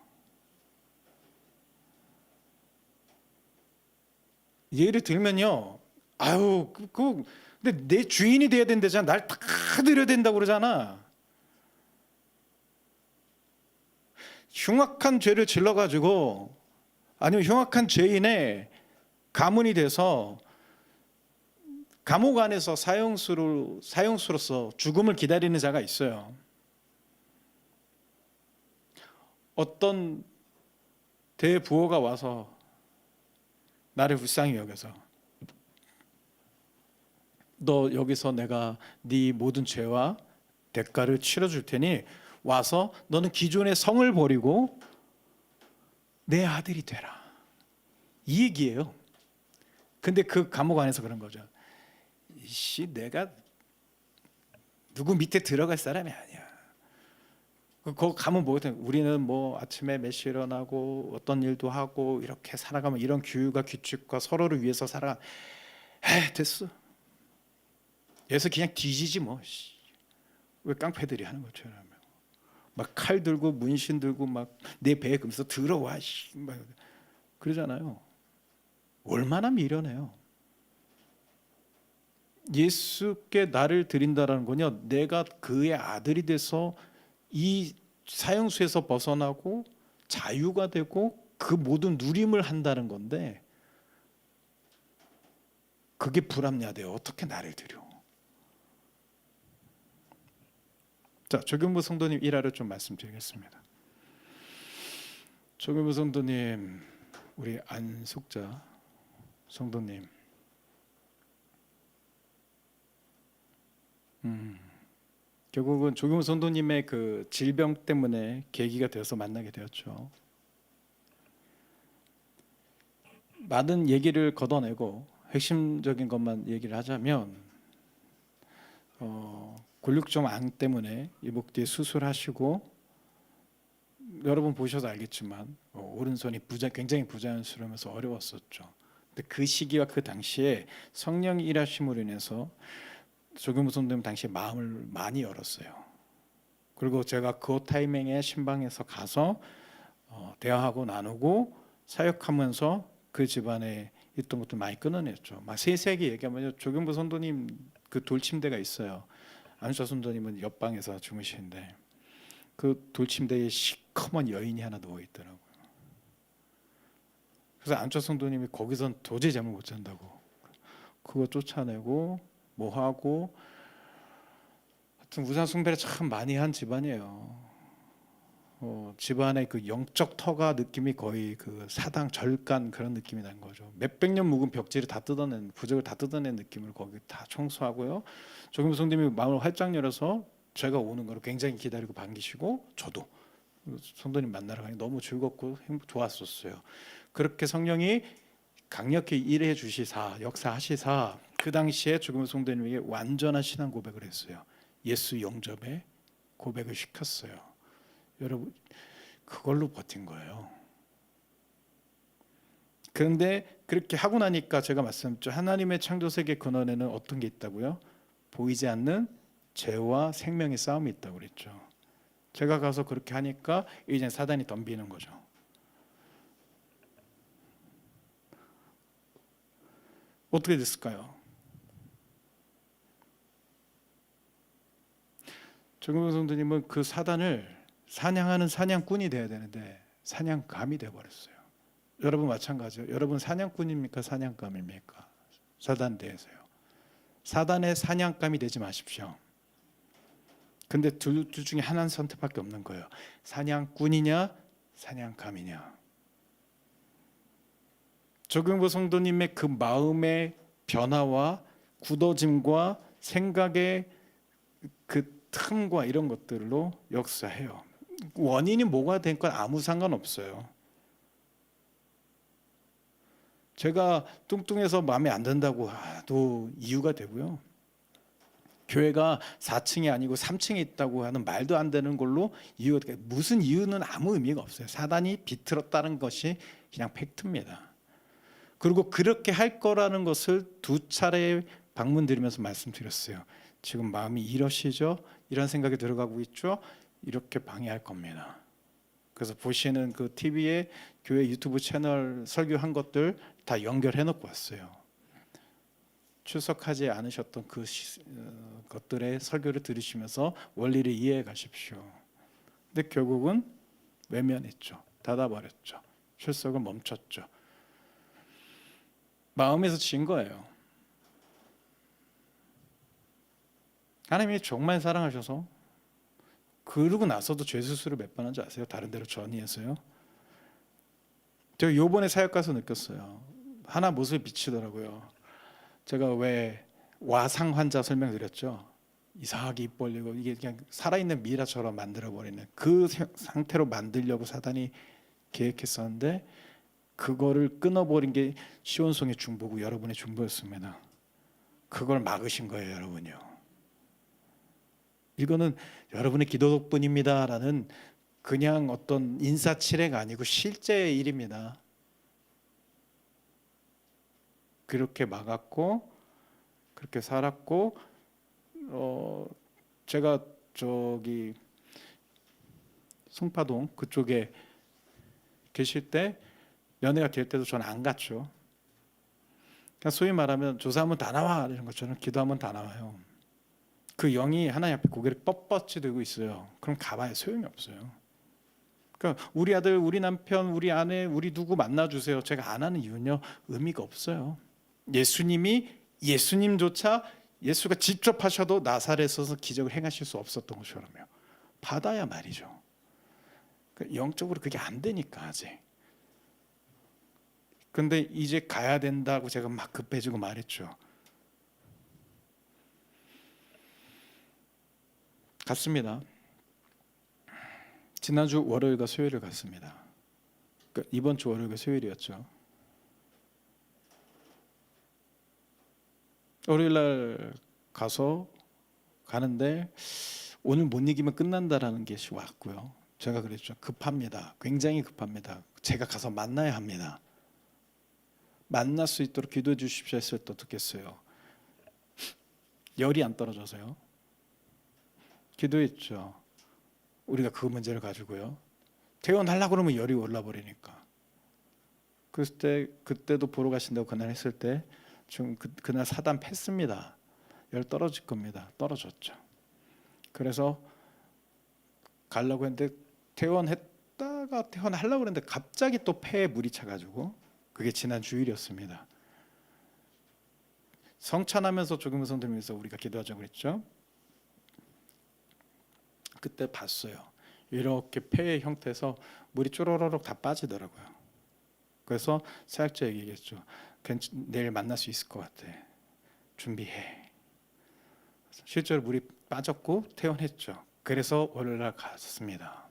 A: 예를 들면요, 아유, 근데 내 주인이 돼야 된다잖아. 날 다 드려야 된다고 그러잖아. 흉악한 죄를 질러가지고, 아니면 흉악한 죄인의 가문이 돼서 감옥 안에서 사형수로서 죽음을 기다리는 자가 있어요. 어떤 대부호가 와서 나를 불쌍히 여겨서, 너 여기서 내가 네 모든 죄와 대가를 치러줄 테니 와서 너는 기존의 성을 버리고 내 아들이 되라, 이 얘기예요. 근데 그 감옥 안에서 그런 거죠. 이씨, 내가 누구 밑에 들어갈 사람이 아니야. 거기 가면 뭐, 우리는 뭐 아침에 몇 시에 일어나고 어떤 일도 하고 이렇게 살아가면 이런 규율과 규칙과 서로를 위해서 살아가. 됐어. 여기서 그냥 뒤지지 뭐. 왜 깡패들이 하는 것처럼 막 칼 들고 문신 들고 막 내 배에 금서 들어와 막 그러잖아요. 얼마나 미련해요. 예수께 나를 드린다라는 거냐, 내가 그의 아들이 돼서 이 사형수에서 벗어나고 자유가 되고 그 모든 누림을 한다는 건데, 그게 불합리하대요. 어떻게 나를 드려? 자, 조경부 성도님 일화를 좀 말씀드리겠습니다. 조경부 성도님, 우리 안숙자 성도님, 결국은 조경부 성도님의 그 질병 때문에 계기가 되어서 만나게 되었죠. 많은 얘기를 걷어내고 핵심적인 것만 얘기를 하자면, 골육종 암 때문에 이목 뒤에 수술하시고, 여러분 보셔서 알겠지만 오른손이 굉장히 부자연스러우면서 어려웠었죠. 근데 그 시기와 그 당시에 성령이 일하심으로 인해서 조경부 성도님 당시에 마음을 많이 열었어요. 그리고 제가 그 타이밍에 신방에서 가서 대화하고 나누고 사역하면서 그 집안에 있던 것도 많이 끊어냈죠. 막 세세하게 얘기하면 조경부 성도님 그 돌침대가 있어요. 안수자 성도님은 옆방에서 주무시는데 그 돌침대에 시커먼 여인이 하나 누워 있더라고요. 그래서 안수자 성도님이 거기선 도저히 잠을 못 잔다고 그거 쫓아내고 뭐 하고, 하여튼 우상 숭배를 참 많이 한 집안이에요. 집안의 그 영적 터가 느낌이 거의 그 사당 절간 그런 느낌이 난 거죠. 몇백 년 묵은 벽지를 다 뜯어낸, 부적을 다 뜯어낸 느낌을 거기 다 청소하고요. 조경부 성도님이 마음을 활짝 열어서 제가 오는 거를 굉장히 기다리고 반기시고, 저도 성도님 만나러 가니 너무 즐겁고 좋았었어요. 그렇게 성령이 강력히 일해 주시사, 역사하시사, 그 당시에 조경부 성도님에게 완전한 신앙 고백을 했어요. 예수 영접에 고백을 시켰어요. 여러분, 그걸로 버틴 거예요. 그런데 그렇게 하고 나니까 제가 말씀드렸죠. 하나님의 창조세계 근원에는 어떤 게 있다고요? 보이지 않는 죄와 생명의 싸움이 있다고 그랬죠. 제가 가서 그렇게 하니까 이제 사단이 덤비는 거죠. 어떻게 됐을까요? 조경부 성도님은 그 사단을 사냥하는 사냥꾼이 돼야 되는데 사냥감이 되어버렸어요. 여러분 마찬가지요. 여러분 사냥꾼입니까? 사냥감입니까? 사단 대해서요. 사단의 사냥감이 되지 마십시오. 근데 둘 중에 하나는 선택밖에 없는 거예요. 사냥꾼이냐 사냥감이냐. 조경부 성도님의 그 마음의 변화와 굳어짐과 생각의 그 틈과 이런 것들로 역사해요. 원인이 뭐가 된 건 아무 상관없어요. 제가 뚱뚱해서 마음에 안 든다고 해도 이유가 되고요. 교회가 4층이 아니고 3층에 있다고 하는 말도 안 되는 걸로 이유가 돼. 무슨 이유는 아무 의미가 없어요. 사단이 비틀었다는 것이 그냥 팩트입니다. 그리고 그렇게 할 거라는 것을 2차례 방문 드리면서 말씀드렸어요. 지금 마음이 이러시죠? 이런 생각이 들어가고 있죠? 이렇게 방해할 겁니다. 그래서 보시는 그 TV에 교회 유튜브 채널 설교한 것들 다 연결해 놓고 왔어요. 출석하지 않으셨던 것들의 설교를 들으시면서 원리를 이해해 가십시오. 근데 결국은 외면했죠. 닫아버렸죠. 출석을 멈췄죠. 마음에서 진 거예요. 하나님이 정말 사랑하셔서 그러고 나서도 죄 수술을 몇 번 한지 아세요? 다른 데로 전이해서요. 제가 요번에 사역 가서 느꼈어요. 하나 모습이 비치더라고요. 제가 왜 와상 환자 설명드렸죠. 이상하게 입 벌리고 이게 그냥 살아있는 미라처럼 만들어버리는 그 상태로 만들려고 사단이 계획했었는데 그거를 끊어버린 게 시온성의 중보고 여러분의 중보였습니다. 그걸 막으신 거예요, 여러분요. 이거는 여러분의 기도 덕분입니다라는 그냥 어떤 인사치레가 아니고 실제의 일입니다. 그렇게 막았고 그렇게 살았고 제가 저기 송파동 그쪽에 계실 때 연애가 될 때도 저는 안 갔죠. 그러니까 소위 말하면 조사하면 다 나와 이런 것처럼 기도하면 다 나와요. 그 영이 하나님 앞에 고개를 뻣뻣이 들고 있어요. 그럼 가봐야 소용이 없어요. 그러니까 우리 아들, 우리 남편, 우리 아내, 우리 누구 만나주세요. 제가 안 하는 이유는요. 의미가 없어요. 예수님조차 예수가 직접 하셔도 나사렛에서 기적을 행하실 수 없었던 것처럼요. 받아야 말이죠. 그러니까 영적으로 그게 안 되니까 아직. 근데 이제 가야 된다고 제가 막 급해지고 말했죠. 갔습니다. 지난주 월요일과 수요일을 갔습니다. 그러니까 이번 주 월요일과 수요일이었죠. 월요일날 가는데 오늘 못 이기면 끝난다라는 게 왔고요. 제가 그랬죠. 급합니다. 굉장히 급합니다. 제가 가서 만나야 합니다. 만날 수 있도록 기도해 주십시오 했을 때 어떻겠어요? 열이 안 떨어져서요. 기도했죠. 우리가 그 문제를 가지고요. 퇴원하려고 그러면 열이 올라버리니까. 그때도 보러 가신다고 그날 했을 때 지금 그날 사단 팼습니다. 열 떨어질 겁니다. 떨어졌죠. 그래서 가려고 했는데 퇴원하려고 그랬는데 갑자기 또 폐에 물이 차가지고 그게 지난 주일이었습니다. 성찬하면서 조금성 들면서 우리가 기도하자고 그랬죠. 그때 봤어요. 이렇게 폐의 형태에서 물이 쪼로로록 다 빠지더라고요. 그래서 사역자에게 얘기했죠. 내일 만날 수 있을 것 같아. 준비해. 실제로 물이 빠졌고 퇴원했죠. 그래서 월요일날 갔습니다.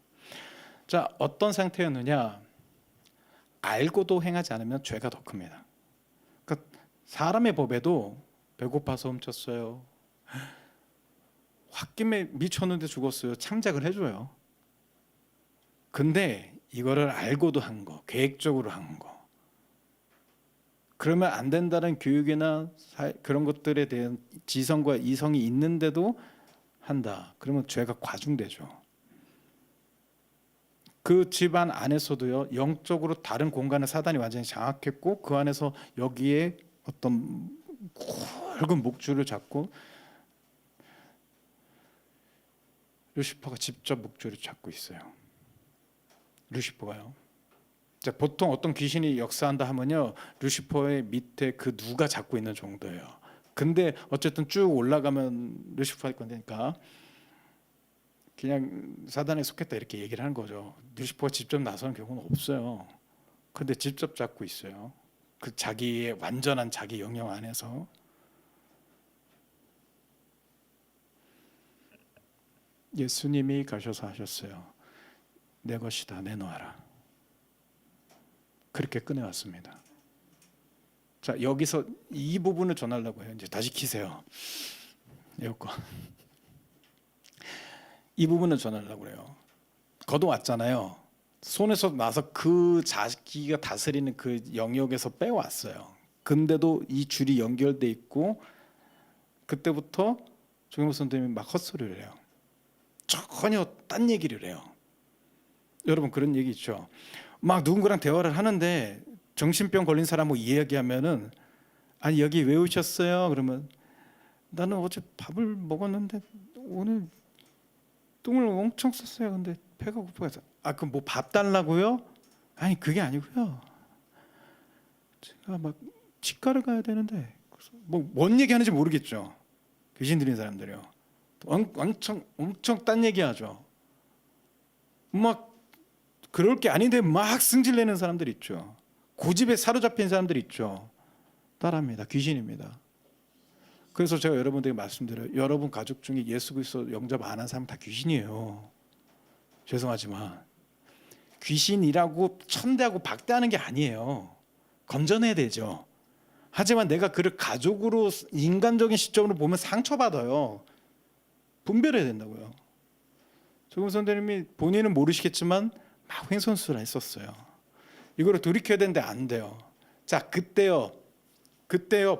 A: 자, 어떤 상태였느냐? 알고도 행하지 않으면 죄가 더 큽니다. 그러니까 사람의 법에도 배고파서 훔쳤어요. 홧김에 미쳤는데 죽었어요. 창작을 해줘요. 근데 이거를 알고도 한 거, 계획적으로 한 거. 그러면 안 된다는 교육이나 그런 것들에 대한 지성과 이성이 있는데도 한다. 그러면 죄가 과중되죠. 그 집안 안에서도요. 영적으로 다른 공간을 사단이 완전히 장악했고 그 안에서 여기에 어떤 굵은 목줄을 잡고 루시퍼가 직접 목줄을 잡고 있어요. 루시퍼가요. 자, 보통 어떤 귀신이 역사한다 하면요, 루시퍼의 밑에 그 누가 잡고 있는 정도예요. 근데 어쨌든 쭉 올라가면 루시퍼일 거니까 그냥 사단에 속했다 이렇게 얘기를 하는 거죠. 루시퍼가 직접 나서는 경우는 없어요. 근데 직접 잡고 있어요. 그 자기의 완전한 자기 영역 안에서. 예수님이 가셔서 하셨어요. 내 것이다 내놓아라. 그렇게 꺼내왔습니다. 자, 여기서 이 부분을 전하려고 해요. 이제 다시 키세요. 에어컨. 이 부분을 전하려고 해요. 걷어왔잖아요. 손에서 나서 그 자기가 다스리는 그 영역에서 빼왔어요. 근데도 이 줄이 연결돼 있고 그때부터 조경복 선생님이 막 헛소리를 해요. 전혀 딴 얘기를 해요. 여러분 그런 얘기 있죠. 막 누군가랑 대화를 하는데 정신병 걸린 사람 뭐 이야기하면은 아니 여기 왜 오셨어요? 그러면 나는 어제 밥을 먹었는데 오늘 똥을 엄청 쌌어요. 근데 배가 고파서 그럼 뭐 밥 달라고요? 아니 그게 아니고요. 제가 막 치과를 가야 되는데 뭔 얘기하는지 모르겠죠. 귀신 들린 사람들이요. 엄청 딴 얘기하죠. 막 그럴 게 아닌데 막 승질내는 사람들 있죠. 고집에 사로잡힌 사람들 있죠. 따라합니다. 귀신입니다. 그래서 제가 여러분들에게 말씀드려요. 여러분 가족 중에 예수 그리스도 영접 안 한 사람 다 귀신이에요. 죄송하지만 귀신이라고 천대하고 박대하는 게 아니에요. 건져내야 되죠. 하지만 내가 그를 가족으로 인간적인 시점으로 보면 상처받아요. 분별해야 된다고요. 조금 선생님이 본인은 모르시겠지만 막 횡선수를 했었어요. 이거를 돌이켜야 되는데 안 돼요. 자, 그때요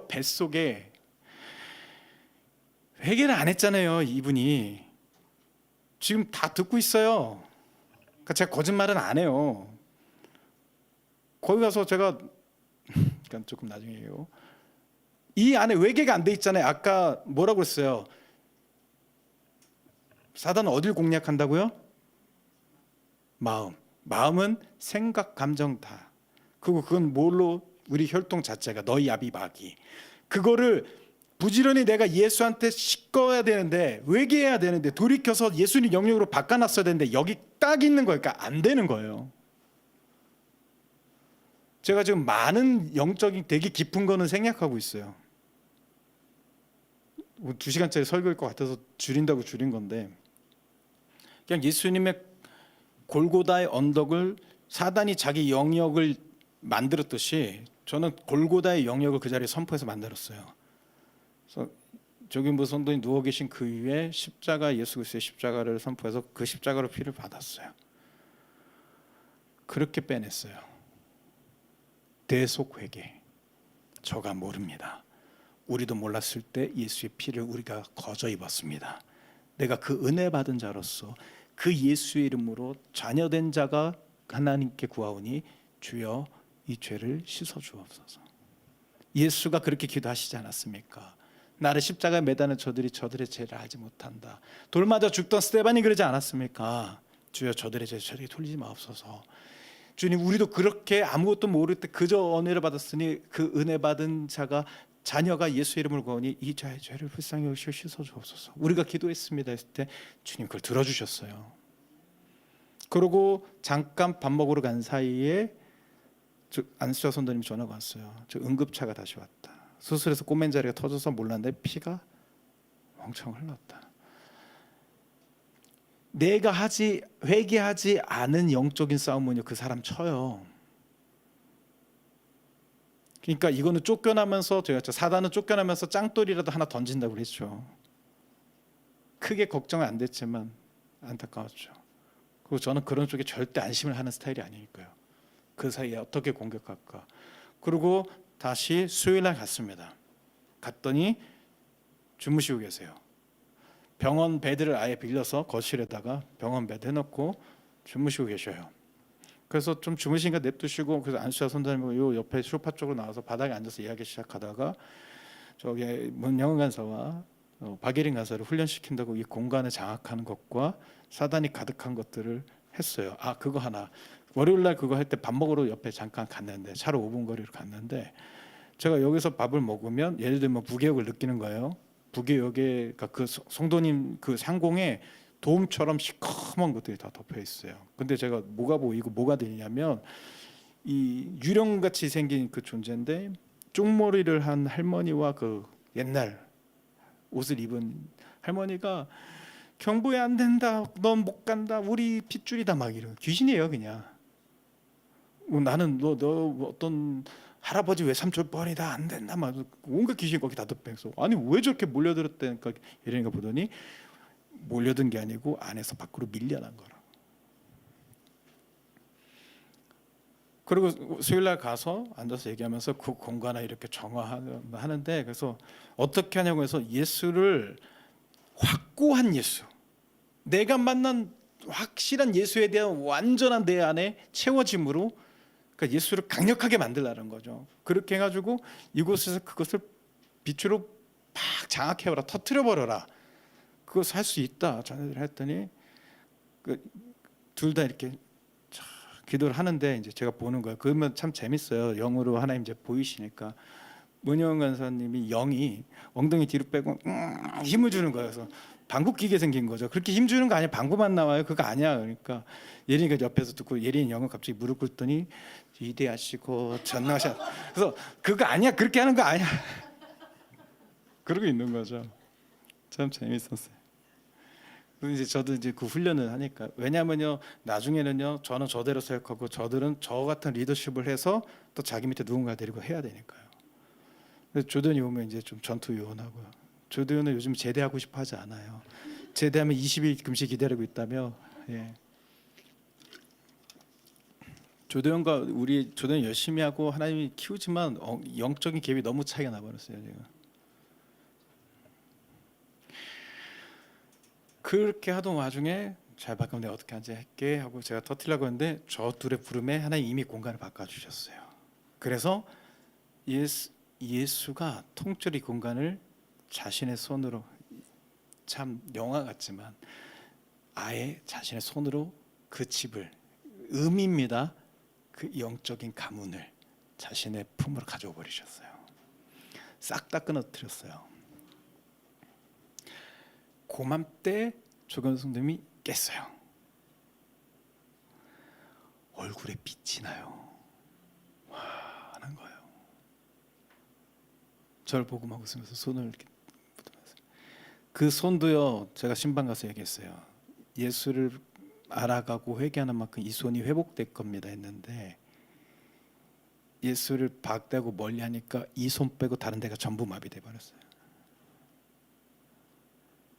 A: 뱃속에 회개를 안 했잖아요. 이분이 지금 다 듣고 있어요. 그러니까 제가 거짓말은 안 해요. 거기 가서 제가 그러니까 조금 나중에요. 이 안에 회개가 안 돼 있잖아요. 아까 뭐라고 했어요? 사단은 어딜 공략한다고요? 마음은 생각, 감정 다. 그리고 그건 뭘로? 우리 혈통 자체가 너희 아비 마귀. 그거를 부지런히 내가 예수한테 씻어야 되는데 회개해야 되는데 돌이켜서 예수님 영역으로 바꿔놨어야 되는데 여기 딱 있는 거니까 안 되는 거예요. 제가 지금 많은 영적인 되게 깊은 거는 생략하고 있어요. 2시간짜리 설교일 것 같아서 줄인다고 줄인 건데 그냥 예수님의 골고다의 언덕을 사단이 자기 영역을 만들었듯이 저는 골고다의 영역을 그 자리에 선포해서 만들었어요. 그래서 조경보 성도님 누워 계신 그 위에 십자가 예수 그리스도의 십자가를 선포해서 그 십자가로 피를 받았어요. 그렇게 빼냈어요. 대속회개. 저가 모릅니다. 우리도 몰랐을 때 예수의 피를 우리가 거저 입었습니다. 내가 그 은혜 받은 자로서 그 예수의 이름으로 자녀된 자가 하나님께 구하오니 주여 이 죄를 씻어 주옵소서. 예수가 그렇게 기도하시지 않았습니까? 나를 십자가에 매다는 저들의 죄를 알지 못한다. 돌 맞아 죽던 스데반이 그러지 않았습니까? 주여 저들의 죄 저들에게 돌리지 마옵소서. 주님 우리도 그렇게 아무것도 모를 때 그저 은혜를 받았으니 그 은혜 받은 자녀가 예수 이름을 구하니 이 자의 죄를 불쌍히 여기시어 씻어 주옵소서. 우리가 기도했습니다 했을 때 주님 그걸 들어주셨어요. 그러고 잠깐 밥 먹으러 간 사이에 안수자 선도님 전화가 왔어요. 저 응급차가 다시 왔다. 수술해서 꼬맨 자리가 터져서 몰랐는데 피가 엄청 흘렀다. 내가 회개하지 않은 영적인 싸움은요 그 사람 쳐요. 그러니까 이거는 쫓겨나면서 제가 사단은 쫓겨나면서 짱돌이라도 하나 던진다고 그랬죠. 크게 걱정은 안 됐지만 안타까웠죠. 그리고 저는 그런 쪽에 절대 안심을 하는 스타일이 아니니까요. 그 사이에 어떻게 공격할까. 그리고 다시 수요일날 갔습니다. 갔더니 주무시고 계세요. 병원 베드를 아예 빌려서 거실에다가 병원 베드 해놓고 주무시고 계셔요. 그래서 좀 주무시니까 냅두시고 그래서 안수자 선생님이 요 옆에 소파 쪽으로 나와서 바닥에 앉아서 이야기 시작하다가 저기 문영은 간사와 박예린 간사를 훈련시킨다고 이 공간을 장악하는 것과 사단이 가득한 것들을 했어요. 그거 하나 월요일날 그거 할 때 밥 먹으러 옆에 잠깐 갔는데 차로 5분 거리로 갔는데 제가 여기서 밥을 먹으면 예를 들면 부개역을 느끼는 거예요. 부개역에 그 성도님 그 상공에 도움처럼 시커먼 것들이 다 덮여 있어요. 근데 제가 뭐가 보이고 뭐가 들리냐면 이 유령같이 생긴 그 존재인데 쪽머리를 한 할머니와 그 옛날 옷을 입은 할머니가 경보에 안 된다, 넌 못 간다, 우리 핏줄이다 막 이런 귀신이에요 그냥. 나는 너 어떤 할아버지 외삼촌 뻔이다 안 된다 막 온갖 귀신 거기 다 덮여서 아니 왜 저렇게 몰려들었다니까 이러니까 보더니 몰려든 게 아니고 안에서 밖으로 밀려난 거라. 그리고 수요일날 가서 앉아서 얘기하면서 그 공간을 이렇게 정화하는데 그래서 어떻게 하냐고 해서 예수를 확고한 예수, 내가 만난 확실한 예수에 대한 완전한 내 안에 채워짐으로, 그러니까 예수를 강력하게 만들라는 거죠. 그렇게 해가지고 이곳에서 그것을 빛으로 팍 장악해버려, 터트려버려라. 그것을 할 수 있다. 자네들 했더니 둘 다 이렇게 기도를 하는데 이제 제가 보는 거예요. 그러면 참 재밌어요. 영으로 하나님 이제 보이시니까 문영 간사님이 영이 엉덩이 뒤로 빼고 힘을 주는 거예요. 그래서 방구 끼게 생긴 거죠. 그렇게 힘 주는 거 아니야. 방구만 나와요. 그거 아니야. 그러니까 예린이가 옆에서 듣고 예린이 영은 갑자기 무릎 꿇더니 위대하시고 전능하셔. 그래서 그거 아니야. 그렇게 하는 거 아니야. 그러고 있는 거죠. 참 재밌었어요. 그래서 이제 저도 이제 그 훈련을 하니까, 왜냐하면요 나중에는요 저는 저대로 생각하고 저들은 저 같은 리더십을 해서 또 자기 밑에 누군가 데리고 해야 되니까요. 그래서 조던이 오면 이제 좀 전투 요원하고요. 조던은 요즘 제대하고 싶어 하지 않아요. 제대하면 20일 금식 기다리고 있다며. 예. 조던과 우리 조던 열심히 하고 하나님이 키우지만 영적인 갭이 너무 차이가 나버렸어요 제가. 그렇게 하던 와중에 잘 바꾸면 내가 어떻게 하는지 할게 하고 제가 터뜨리려고 했는데 저 둘의 부름에 하나님 이미 공간을 바꿔주셨어요. 그래서 예수가 통째로 이 공간을 자신의 손으로, 참 영화 같지만 아예 자신의 손으로 그 집을, 의미입니다. 그 영적인 가문을 자신의 품으로 가져와 버리셨어요. 싹 다 끊어뜨렸어요. 고맘때 조건 성도님이 깼어요. 얼굴에 빛이 나요. 와 하는 거예요. 저를 보고 막 웃으면서 손을 이렇게 붙으면서, 그 손도요 제가 신방 가서 얘기했어요. 예수를 알아가고 회개하는 만큼 이 손이 회복될 겁니다 했는데, 예수를 박대고 멀리하니까 이 손 빼고 다른 데가 전부 마비돼 버렸어요.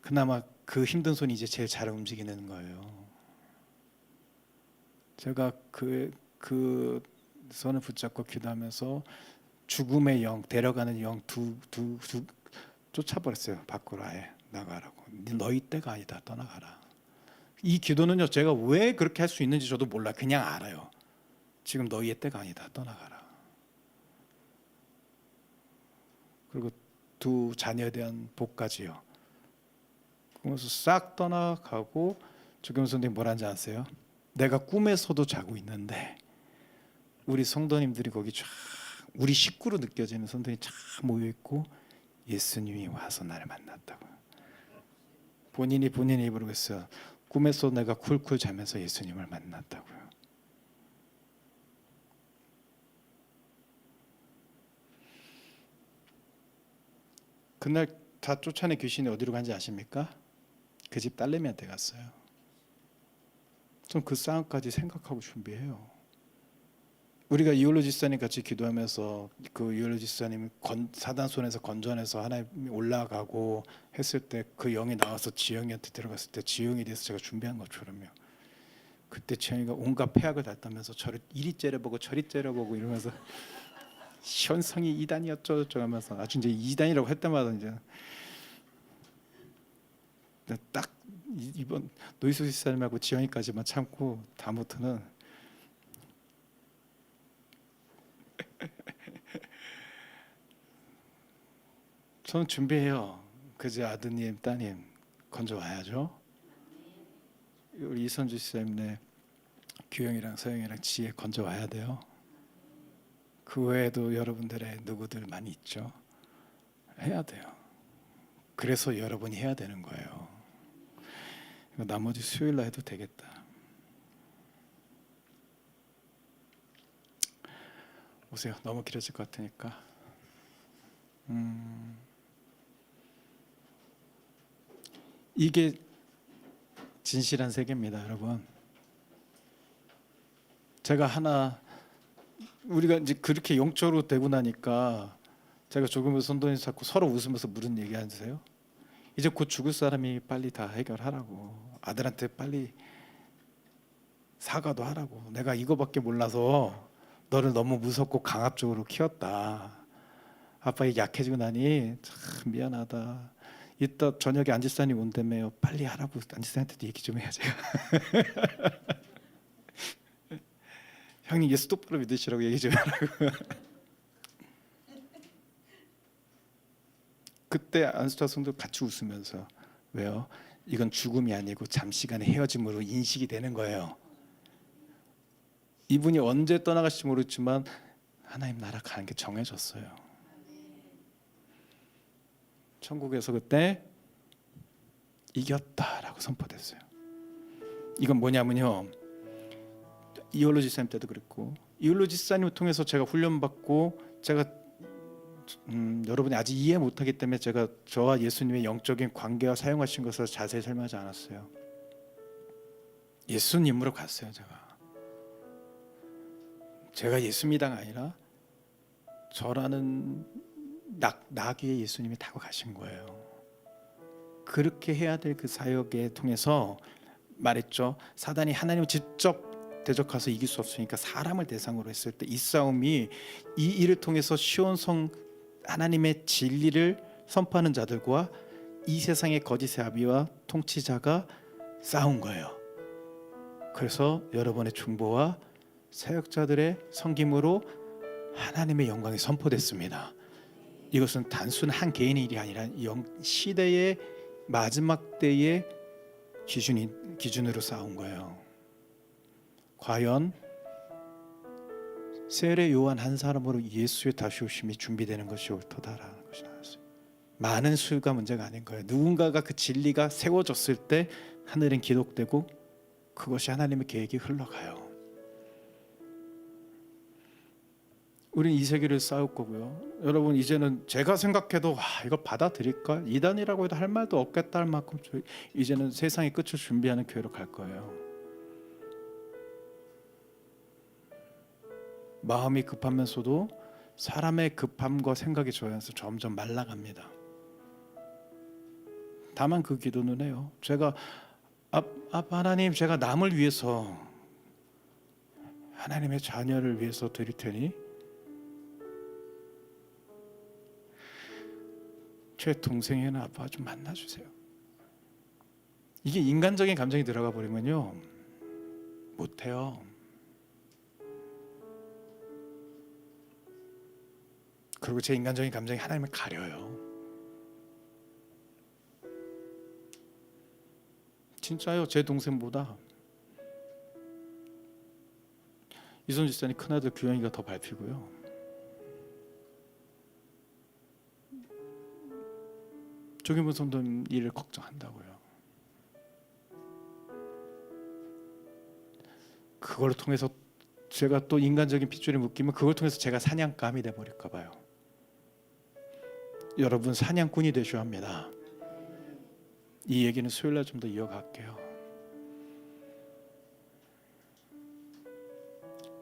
A: 그나마 그 힘든 손이 이제 제일 잘 움직이는 거예요. 제가 그 손을 붙잡고 기도하면서 죽음의 영, 데려가는 영 두 쫓아버렸어요. 밖으로 아예 나가라고. 너희 때가 아니다. 떠나가라. 이 기도는요 제가 왜 그렇게 할 수 있는지 저도 몰라. 그냥 알아요. 지금 너희의 때가 아니다. 떠나가라. 그리고 두 자녀에 대한 복까지요. 그러면서 싹 떠나가고, 주경 선생님 뭐라는지 아세요? 내가 꿈에서도 자고 있는데 우리 성도님들이 거기 쫙 우리 식구로 느껴지는 성도님이 쫙 모여 있고 예수님이 와서 나를 만났다고. 본인이 입으로 했어요. 꿈에서 내가 쿨쿨 자면서 예수님을 만났다고요. 그날 다 쫓아낸 귀신이 어디로 간지 아십니까? 그 집 딸내미한테 갔어요. 전 그 싸움까지 생각하고 준비해요. 우리가 이올로 지사님 같이 기도하면서 그 이올로 지사님 사단 손에서 건져내서 하나님이 올라가고 했을 때 그 영이 나와서 지영이한테 들어갔을 때 지영에 대해서 제가 준비한 것처럼요. 그때 지영이가 온갖 폐악을 닳다면서 저를 이리 째려보고 저리 째려보고 이러면서 현성이 이단이었죠 하면서 아주 이제 이단이라고 할 때마다 이제 딱 이번 노이소 지사님하고 지영이까지만 참고 다음부터는 저는 준비해요. 그제 아드님 따님 건져 와야죠. 우리 이선주 지사님네 규영이랑 서영이랑 지혜 건져 와야 돼요. 그 외에도 여러분들의 누구들 많이 있죠. 해야 돼요. 그래서 여러분이 해야 되는 거예요. 나머지 수요일 날 해도 되겠다. 오세요. 너무 길어질 것 같으니까. 이게 진실한 세계입니다, 여러분. 제가 우리가 이제 그렇게 영적으로 되고 나니까 제가 조금은 손돈이 자꾸 서로 웃으면서 무슨 얘기 하세요? 이제 곧 죽을 사람이 빨리 다 해결하라고, 아들한테 빨리 사과도 하라고. 내가 이거밖에 몰라서 너를 너무 무섭고 강압적으로 키웠다. 아빠 약해지고 나니 참 미안하다. 이따 저녁에 안지사님 온다며요. 빨리 하라고 안지사님한테도 얘기 좀 해야죠. 형님 예수 똑바로 믿으시라고 얘기 좀 하라고. 그때 안수자 성도 같이 웃으면서, 왜요? 이건 죽음이 아니고 잠시간의 헤어짐으로 인식이 되는 거예요. 이분이 언제 떠나갈지 모르지만 하나님 나라 가는 게 정해졌어요. 천국에서 그때 이겼다라고 선포됐어요. 이건 뭐냐면요, 이홀로 지사님 때도 그랬고, 이홀로 지사님을 통해서 제가 훈련받고, 제가 여러분이 아직 이해 못하기 때문에 제가 저와 예수님의 영적인 관계와 사용하신 것을 자세히 설명하지 않았어요. 예수님으로 갔어요. 제가 예수입니다가 아니라 저라는 나귀에 예수님이 타고 가신 거예요. 그렇게 해야 될 그 사역에 통해서 말했죠. 사단이 하나님을 직접 대적해서 이길 수 없으니까 사람을 대상으로 했을 때 이 싸움이, 이 일을 통해서 시온성 하나님의 진리를 선포하는 자들과 이 세상의 거짓의 아비와 통치자가 싸운 거예요. 그래서 여러분의 중보와 사역자들의 섬김으로 하나님의 영광이 선포됐습니다. 이것은 단순 한 개인의 일이 아니라 시대의 마지막 때의 기준으로 싸운 거예요. 과연 세례 요한 한 사람으로 예수의 다시 오심이 준비되는 것이 옳도다라는 것이 나왔어요. 많은 수가 문제가 아닌 거예요. 누군가가 그 진리가 세워졌을 때 하늘은 기록되고 그것이 하나님의 계획이 흘러가요. 우리는 이 세계를 싸울 거고요. 여러분, 이제는 제가 생각해도 이거 받아들일까? 이단이라고 해도 할 말도 없겠다 할 만큼 이제는 세상의 끝을 준비하는 교회로 갈 거예요. 마음이 급하면서도 사람의 급함과 생각이 저하면서 점점 말라갑니다. 다만 그 기도는 해요. 제가 하나님, 제가 남을 위해서, 하나님의 자녀를 위해서 드릴 테니 제 동생이나 아빠 좀 만나주세요. 이게 인간적인 감정이 들어가 버리면요, 못해요. 그리고 제 인간적인 감정이 하나님을 가려요. 진짜요. 제 동생보다 이선 집사님 큰아들 규영이가 더 밟히고요. 조기문 성도님 일을 걱정한다고요. 그걸 통해서 제가 또 인간적인 핏줄이 묶이면 그걸 통해서 제가 사냥감이 돼버릴까 봐요. 여러분, 사냥꾼이 되셔야 합니다. 이 얘기는 수요일날 좀 더 이어갈게요.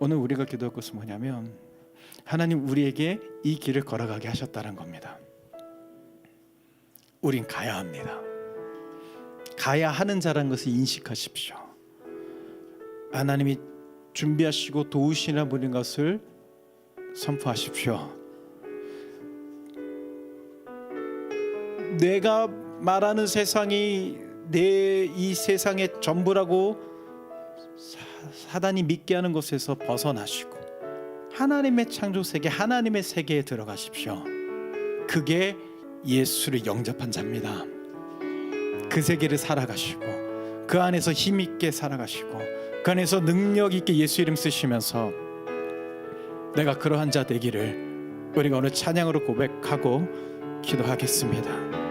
A: 오늘 우리가 기도할 것은 뭐냐면, 하나님 우리에게 이 길을 걸어가게 하셨다는 겁니다. 우린 가야 합니다. 가야 하는 자라는 것을 인식하십시오. 하나님이 준비하시고 도우시는 분인 것을 선포하십시오. 내가 말하는 세상이 내 이 세상의 전부라고 사단이 믿게 하는 것에서 벗어나시고 하나님의 창조 세계, 하나님의 세계에 들어가십시오. 그게 예수를 영접한 자입니다. 그 세계를 살아가시고 그 안에서 힘있게 살아가시고 그 안에서 능력 있게 예수 이름 쓰시면서 내가 그러한 자 되기를 우리가 오늘 찬양으로 고백하고 기도하겠습니다.